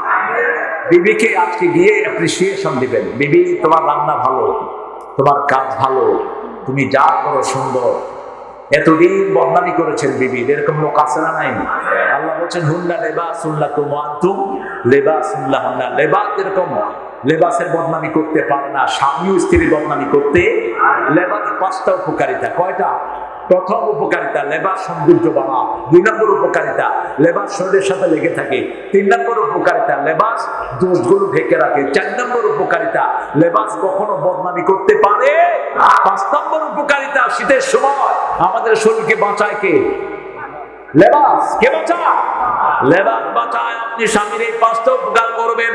বিবিকে আজকে গিয়ে অ্যাপ্রিসিয়েশন দিবেন। বিবি তোমার রান্না ভালো, তোমার কাজ ভালো, তুমি যা করো সুন্দর। এতদিন বদনামি করেছেন বিবি, এরকম লোক আছে না নাই? আল্লাহ বলছেন হুন্না লিবাসুল লাকুম ওয়া আনতুম লিবাসুল লাহুন্না। লেবাস এরকম লেবাসের বদনামি করতে পারে না, স্বামী ও স্ত্রীর বদনামি করতে। লেবাসের 5টা উপকারিতা। কয়টা? প্রথম উপকারিতা লেবাস সৌন্দর্য বাড়া। 2 নম্বর উপকারিতা লেবাস শরীরের সাথে লেগে থাকে। 3 নম্বর উপকারিতা লেবাস দোষগুলো ঢেকে রাখে। 4 নম্বর উপকারিতা লেবাস কখনো বদনামি করতে পারে। 5 নম্বর উপকারিতা শীতের সময় আমাদের শরীরকে বাঁচায় কে? লেবাস। কে বাঁচায়? লেবাস বাঁচায়। আপনি স্বামীর এই 5টা উপকার করবেন।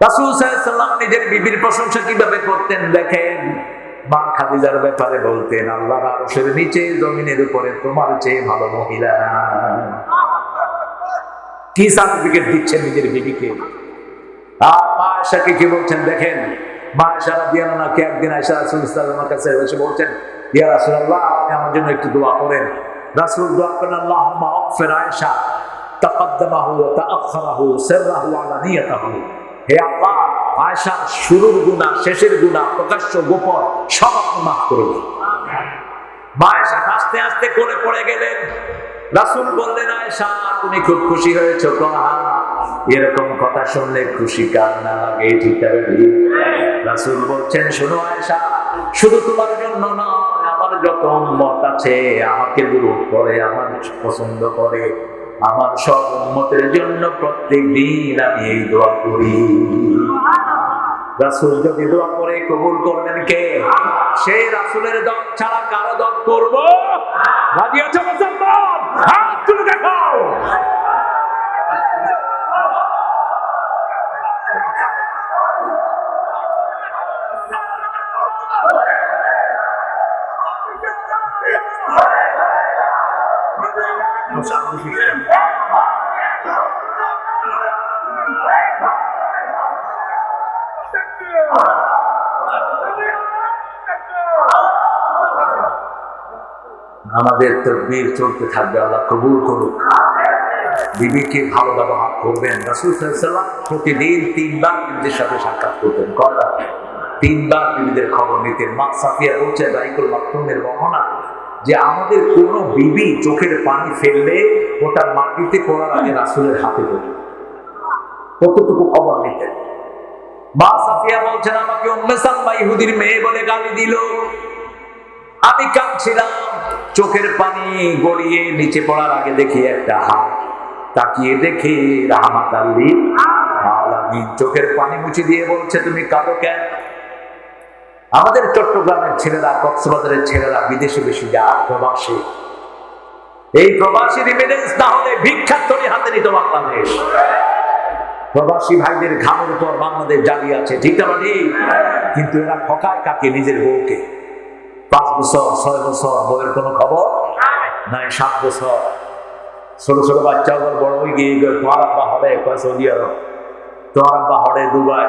রাসূল সাল্লাল্লাহু আলাইহি ওয়াসাল্লাম নিজের বিবির প্রশংসা কিভাবে করতেন দেখেন। মা খাদিজার ব্যাপারে বলতেন, আল্লাহর আরশের নিচে জমিনের উপরে তোমার চেয়ে ভালো মহিলা না। কি সার্টিফিকেট দিচ্ছেন নিজের বিবিকে। আর মা আয়েশাকে কি বলছেন দেখেন। মা আয়েশা রাদিয়াল্লাহু আনহা একদিন আয়েশা রাসূল সাল্লাল্লাহু আলাইহি ওয়াসাল্লামের কাছে এসে বলছেন, ইয়া রাসূলুল্লাহ আপনি আমার জন্য একটু দোয়া করেন। রাসূল দোয়া করেন, আল্লাহুম্মা আগফির আয়েশা তাকাদ্দামাহু ওয়া তাআখারাহু সিররাহু ওয়া আলানিয়াতাহু। হে আল্লাহ আয়েশার শুরুর গুনাহ, শেষের গুনাহ, প্রকাশ্য গোপন সব আপনি মাফ করে দিন। মা আয়েশা হাসতে হাসতে কোলে পড়ে গেলেন। রাসূল বললেন, আয়েশা তুমি খুব খুশি হয়েছো? এরকম কথা শুনলে খুশি কার না লাগে? ঠিক আছে। রাসূল বলছেন, শোনো আয়েশা, শুধু তোমার জন্য নয়, আমার যত উম্মত আছে আমাকে বিরোধ করে, আমার পছন্দ করে, আমার সব উম্মতের জন্য প্রত্যেক দিন আমি এই দোয়া করি। রাসূল যদি দোয়া করে কবুল করবেন কে? সেই রাসূলের দম ছাড়া কারো দম করব? রাজি আছো মুসলমান? হাত তুলে দেখাও। আমাদের তাকবীর চলতে থাকবে, আল্লাহ কবুল করুক। বিবিকে ভালো ব্যবহার করবেন। রাসূল সাল্লাল্লাহু আলাইহি ওয়াসাল্লাম প্রতিদিন 3 বার বিবিদের সাথে সাক্ষাৎ করতেন। কয়টা? 3 বার বিবিদের খবর নিতেন। মা সাফিয়া বলছে বাইকুল মাকতুমের বর্ণনা যে আমাদের কোন বিবি চোখের পানি ফেললে ওটা মাটিতে পড়ার আগে রাসূলের হাতে পড়ে কতটুকু খবর নিতেন। মা সাফিয়া বলছেন আমাকে উম্মে সালমা ইহুদির মেয়ে বলে গালি দিল, আমি কাঁদছিলাম, চোখের পানি গড়িয়ে নিচে পড়ার আগে দেখি একটা হাত, তাকিয়ে দেখি রাহমাতাল লিল আলামিন চোখের পানি মুছে দিয়ে বলছে তুমি কাঁদো কেন? আমাদের চট্টগ্রামের ছেলেরা, কক্সবাজারের ছেলেরা বিদেশে বেশি যায়, প্রবাসী। এই প্রবাসী রিমিটেন্স না হলে ভিক্ষার থলি হাতে নিত বাংলাদেশ। প্রবাসী ভাইদের ঘামের উপর বাংলাদেশ জারি আছে, ঠিক না? কিন্তু এরা ঠকায় কাকে? নিজের বউকে। 5 বছর 6 বছর বউয়ের কোনো খবর নাই। 7 বছর ছোট ছোট বাচ্চাগুলো বড় হয়ে গিয়ে তোমার আব্বা হরে সৌদি আরব, তোমার আব্বা হরে দুবাই,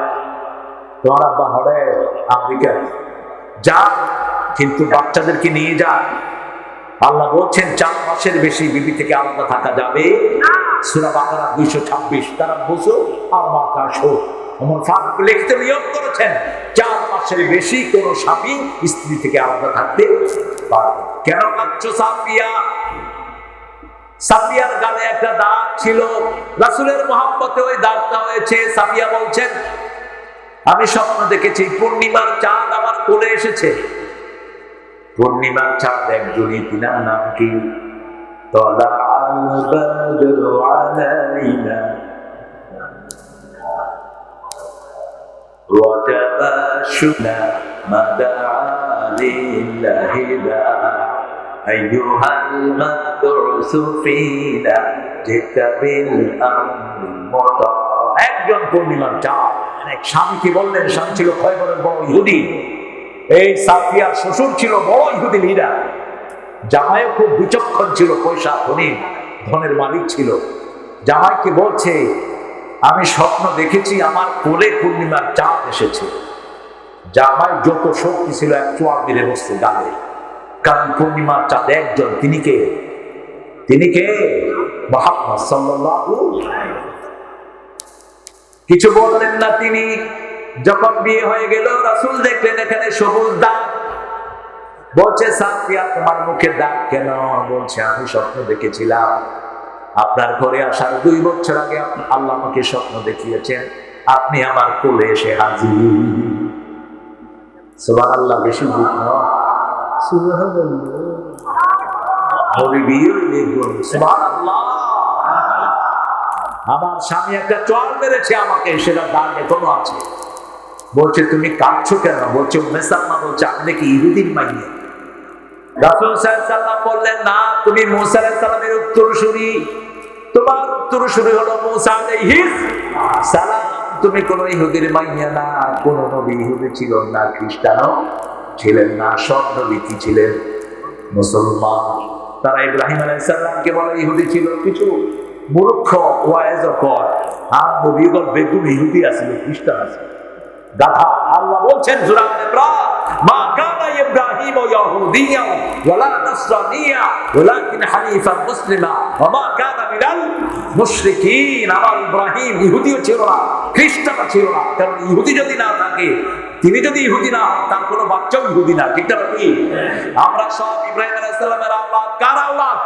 তোমার আব্বা হরে আমেরিকা। যা, কিন্তু বাচ্চাদেরকে নিয়ে যা। আল্লাহ বলছেন 4 মাসের বেশি বিবি থেকে আলাদা থাকা যাবে। সূরা বাকারা 226। তারা বুঝো আর মাথা শো। ওমর ফারুক লিখতে নিয়ম করেছেন 4 মাসের বেশি কোন স্বামী স্ত্রী থেকে আলাদা থাকতে পারবে। কেন কাঁদছো সাফিয়া? সাফিয়ার গালে একটা দাগ ছিল, রাসূলের মহব্বতে ওই দাগটা হয়েছে। সাফিয়া বলছেন আমি স্বপ্ন দেখেছি পূর্ণিমার চাঁদ আমার কোলে এসেছে। পূর্ণিমার চাঁদ একজনই, তিনার নাম কি? তালাআল বাদরু আলাইনা وجب الشنا مدعا لله أيها المبعوث فينا جئت بالأمر المطاع। একজন পূর্ণিমার চাঁদ। স্বামীকে বললেন, স্বামী ছিল খয়বরের বড় ইহুদি। এই সাফিয়ার শ্বশুর ছিল বড় ইহুদি লিডার। জামাইও খুব বিচক্ষণ ছিল, পয়সা ধনী, ধনের মালিক ছিল। জামাইকে বলছে আমি স্বপ্ন দেখেছি আমার কোলে পূর্ণিমার চাঁদ এসেছে, যা আমার যত শক্তি ছিল এক চোয়াল মেরে বসছে গালে, কারণ পূর্ণিমার চাঁদ একজন। তিনি কে? তিনি কে? মুহাম্মদ সাল্লাল্লাহু। কিছু বললেন না তিনি। যখন বিয়ে হয়ে গেল, রাসূল দেখলেন এখানে সবুজ দাগ। বলছে সাফিয়া, তোমার মুখে দাগ কেন? বলছে আমি স্বপ্ন দেখেছিলাম আপনার ঘরে আসার 2 বছর আগে আল্লাহ আমাকে স্বপ্ন দেখিয়েছেন, আপনি আমার কোলে এসে হাজির। সুবহানাল্লাহ। বেশি দুঃখ নয়। সুবহানাল্লাহ। নবী বিয়ে দেখুন। সুবহানাল্লাহ। আমার স্বামী একটা চড় মেরেছে আমাকে, সেটা দাগ এখনো আছে। বলছে তুমি কাঁদছো কেন? বলছে উম্মে সালমা বলছে আমি নাকি ইহুদির মাইয়া। রাসূল সাল্লাল্লাহু আলাইহি ওয়াসাল্লাম বললেন, না, তুমি মূসা আলাইহিস সালামের উত্তরসূরি, তোমার উত্তরসূরি হলো মূসা আলাইহিস সালাম। তুমি কোন ইহুদির মাইয়া না। কোন নবী ইহুদি ছিল না, খ্রিস্টানও ছিলেন না, সব নবী কি ছিলেন? মুসলমান। তারা ইব্রাহিম আলাইহিস সালামকে বলে ইহুদি ছিল। কিছু মূর্খ ওয়াইজ কর আর নবীগণ বেগুন ইহুদি আছে, খ্রিস্টান আছে, গাধা। আল্লাহ বলছেন সূরা ইমরান, মা কানা ইব্রাহিম ইয়াহুদিয়্যা ওয়ালা নাসরানিয়্যা ওয়ালাকিন হানিফান মুসলিমা ওয়া মা কানা মিনাল মুশরিকিন। আমার ইব্রাহিম ইহুদিও ছিল না, খ্রিস্টানও ছিল না। কারণ ইহুদি যদি না থাকে, তিনি যদি ইহুদি না হন, তার কোনো বাচ্চাও ইহুদি না। ঠিক না? আমরা সব ইব্রাহিম আলাইহিস সালামের আওলাদ। কার আওলাদ?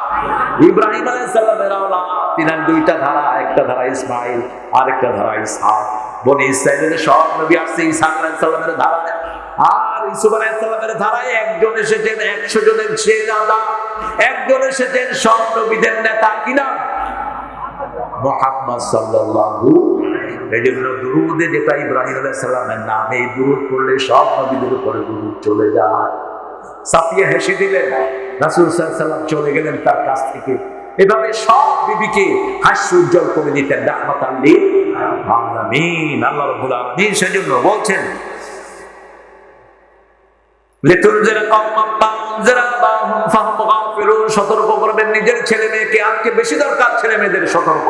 ইব্রাহিম আলাইহিস সালামের আওলাদ। তিনার 2টা ধারা, একটা ধারা ইসমাঈল, আরেকটা ধারা ইসহাক। বনি ইসরাঈলের সব নবী আসছে ইসহাক আলাইহিস সালামের ধারায়, আর ইউসুফ আলাইহিস সালামের ধারায়। একজন এসেছেন 100 জনের শেহজাদা, একজন এসেছেন সব নবীদের নেতা। কি নাম? মুহাম্মদ সাল্লাল্লাহু। এজন্য দুরূদে যেটা ইব্রাহিম আলাইহিস সালামের নাম, এই দুরূদ পড়লে সব নবীদের উপরে দুরূদ চলে যায়। সাফিয়া হেসে দিলেন, রাসূল সাল্লাল্লাহু আলাইহি ওয়াসাল্লাম চলে গেলেন তার কাছ থেকে। এভাবে সব বিবিকে হাস্য উজ্জ্বল করে দিতেন রাহমাতাল লিল আলামিন। আল্লাহ রাব্বুল আলামিন সেজন্য বলছেন, লিতুনজিরা কওমান মা উনজিরা আবাহুম ফাহুম গাফিলুন। সতর্ক করবেন নিজের ছেলে মেয়েকে। আজকে বেশি দরকার ছেলে মেয়েদের সতর্ক।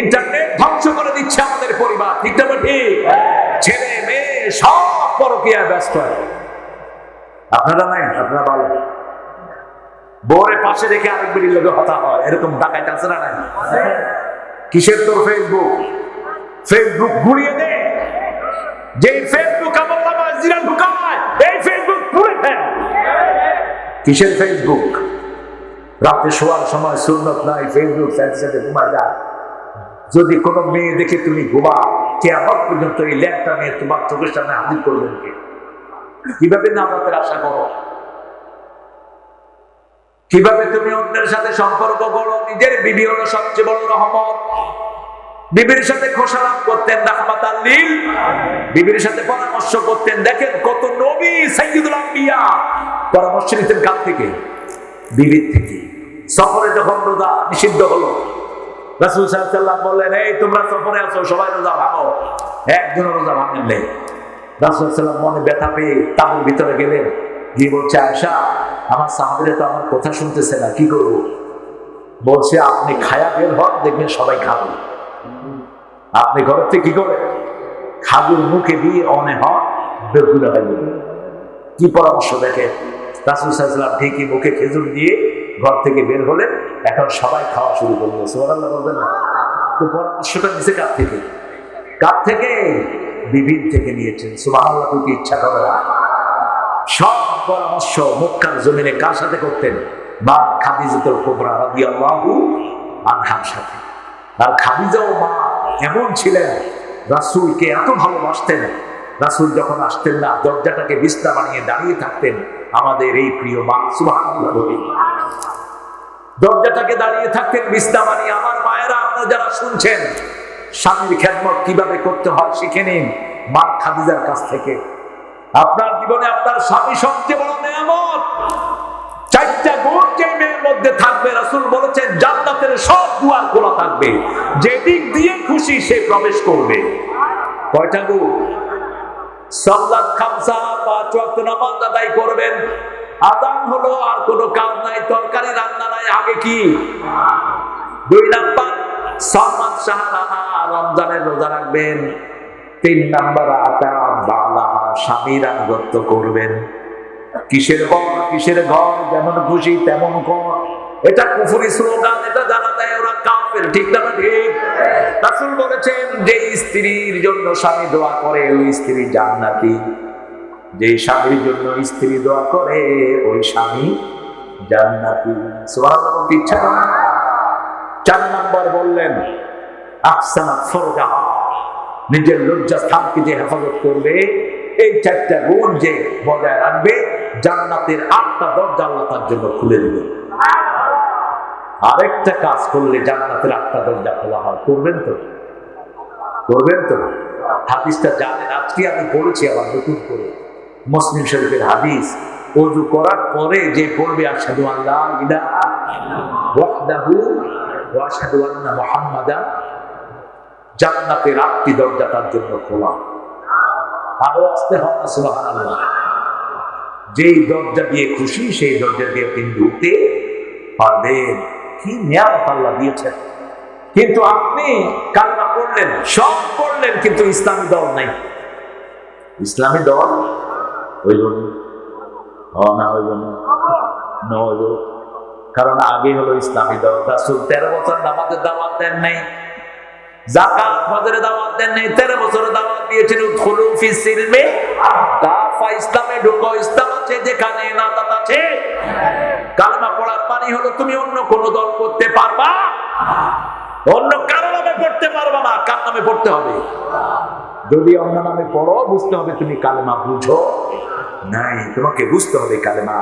ইন্টারনেট ধ্বংস করে দিচ্ছে আমাদের পরিবার। ঠিক না? ঠিক। ছেলে মেয়ে সব পরকীয়ায় ব্যস্ত। আপনারা নাই? আপনারা বলো। বউরে পাশে রেখে আরেক বেরির লোকে হতা হয়, এরকম ডাকাইত আছে না? নাই? কিসের তোর ফেসবুক? ফেসবুক ঘুরিয়ে দে। যে ফেসবুক আমল নামায় জিনা ঢুকায়, এই ফেসবুক পুড়ে ফেল। কিসের ফেসবুক? রাতে শোয়ার সময় সুন্নত নাই, ফেসবুক সাথে ঘুমায় যায়। যদি কোনো মেয়ে দেখে তুমি ঘুমা, কিয়ামত পর্যন্ত এই ল্যাপটা মেয়ে তোমার চোখের সামনে হাজির করবেন কে? কিভাবে নাজাতের আশা করো? কিভাবে তুমি অন্যের সাথে সম্পর্ক করো? নিজের বিবি হলো সবচেয়ে বড় রহমত। বিবির সাথে খোশালাপ করতেন রাহমাতাল লিল, বিবির সাথে পরামর্শ করতেন। দেখেন কত নবী সাইয়্যিদুল আম্বিয়া পরামর্শ নিতেন কার থেকে? বিবির থেকে। সফরে যখন রোজা নিষিদ্ধ হলো, রাসূল সাল্লাল্লাহু আলাইহি ওয়াসাল্লাম বললেন, এই তোমরা সফরে আছো, সবাই রোজা ভাঙো। একজন রোজা ভাঙেন নাই। রাসূল সাল্লাল্লাহু আলাইহি ওয়াসাল্লাম মনে ব্যথা পেয়ে তাঁবুর ভিতরে গেলেন, গিয়ে বলছে, আয়েশা, আমার সাহাবীরা তো আমার কথা শুনতেছে না, কি করবো? বলছে, আপনি খায়া বের হন, দেখবেন সবাই খাবে। আপনি ঘরের থেকে কি করে খাজুর মুখে দিয়ে অনে হন, বেগুলো হয়ে যাবে। কি পরামর্শ দেখে? রাসূল সাল্লাল্লাহু আলাইহি ওয়াসাল্লাম ঠিকই মুখে খেজুর দিয়ে ঘর থেকে বের হলেন। এখন সবাই খাওয়া শুরু করলো। সুবহানাল্লাহ বলবেন না? তো পরামর্শটা নিচে কার থেকে? কার থেকে? বিবির থেকে নিয়েছেন। সুবহানাল্লাহ। কি ইচ্ছা করে না? সব পরামর্শ মক্কার জমিনে কার সাথে করতেন? মা খাদিজাতুল কুবরা রাদিয়াল্লাহু আনহার সাথে। আর খাদিজাও মা এমন ছিলেন, রাসূলকে এত ভালোবাসতেন, রাসূল যখন আসতেন না, দরজাটাকে বিছনা বানিয়ে দাঁড়িয়ে থাকতেন আমাদের এই প্রিয় মা। সুবহানাল্লাহ। দরজাটাকে দাঁড়িয়ে থাকতেন বিছনা বানিয়ে। আমার মায়েরা, আপনারা যারা শুনছেন, স্বামীর খেদমত কিভাবে করতে হয় শিখে নিন মা খাদিজার কাছ থেকে। আপনার জীবনে আপনার স্বামী সবচেয়ে বড় নেয়ামত। 4টা গুণ যে মেয়ের মধ্যে থাকবে, রাসূল বলেছেন জান্নাতের সব দুয়ার খোলা থাকবে, যেদিক দিয়ে খুশি সে প্রবেশ করবে। কয়টা গুণ? সালাত খামসা, 5 ওয়াক্ত নামাজ আদায় করবেন। আযান হলো, আর কোনো কাজ নাই, তরকারি রান্না নাই, আগে কি? 2 নাম্বার সামাত শাহরাহা, রমজানের রোজা রাখবেন। 3 নাম্বার আতাত বালাহা, স্বামীর আনুগত্য করবেন। কিসের বর কিসের ঘর, যেমন খুশি তেমন কর, এটা কুফরি স্লোগান, এটা জানা যায় ওরা কাফের, ঠিক না ঠিক? রাসূল বলেছেন যে স্ত্রীর জন্য স্বামী দোয়া করে ওই স্ত্রী জান্নাতি, যে স্বামীর জন্য স্ত্রী দোয়া করে ওই স্বামী জান্নাতি। সুবহানাল্লাহ বলতে ইচ্ছা করে। 4 নাম্বার বললেন আহসানাত ফারজাহা, নিজের লজ্জাস্থানকে যে হেফাজত করবে, এই 4টা গুণ যে বজায় রাখবে, জান্নাতের 8টা দরজা আল্লাহ তার জন্য খুলে দিবেন। আরেকটা কাজ করলে জান্নাতের 8টা দরজা খোলা হয়, করবেন তো? করবেন তো? হাদিসটা জানেন, আজকে আমি পড়েছি আবার নতুন করে, মুসলিম শরীফের হাদিস। ওযু করার পরে যে পড়বে আশহাদু আল্লা ইলাহা ওয়াহদাহু ওয়া আশহাদু আন্না মুহাম্মাদান, জান্নাতের 8টি দরজা তার জন্য খোলা। আরো আসতে হবে সুবহানাল্লাহ। যেই দরজা দিয়ে খুশি সেই দরজা দিয়ে তিনি ঢুকতে পারবেন। কি নিয়ামত আল্লাহ দিয়েছেন। কিন্তু আপনি কালমা পড়লেন, সব পড়লেন, কিন্তু ইসলামী দল নাই। ইসলামী দল হইল না, হইল না, হইল। কারণ আগে হলো ইসলামী দল। রাসূল 13 বছর নামাজের দাওয়াত দেন নাই, যাকাত ফজরের দাওয়াত দেন নাই, 13 বছরের দাওয়াত দিয়েছেন উদখুলু ফিস সিলমে কাফা, ইসলামে ঢুকো, ইসলাম আছে যেখানে নাজাত আছে। কালেমা পড়ার মানে হলো তুমি অন্য কোন দল করতে পারবা, অন্য কারো নামে পড়তে পারবা না, কার নামে পড়তে হবে? যদি অন্য নামে পড়ো, বুঝতে হবে তুমি কালেমা বুঝো নাই, তোমাকে বুঝতে হবে কালেমা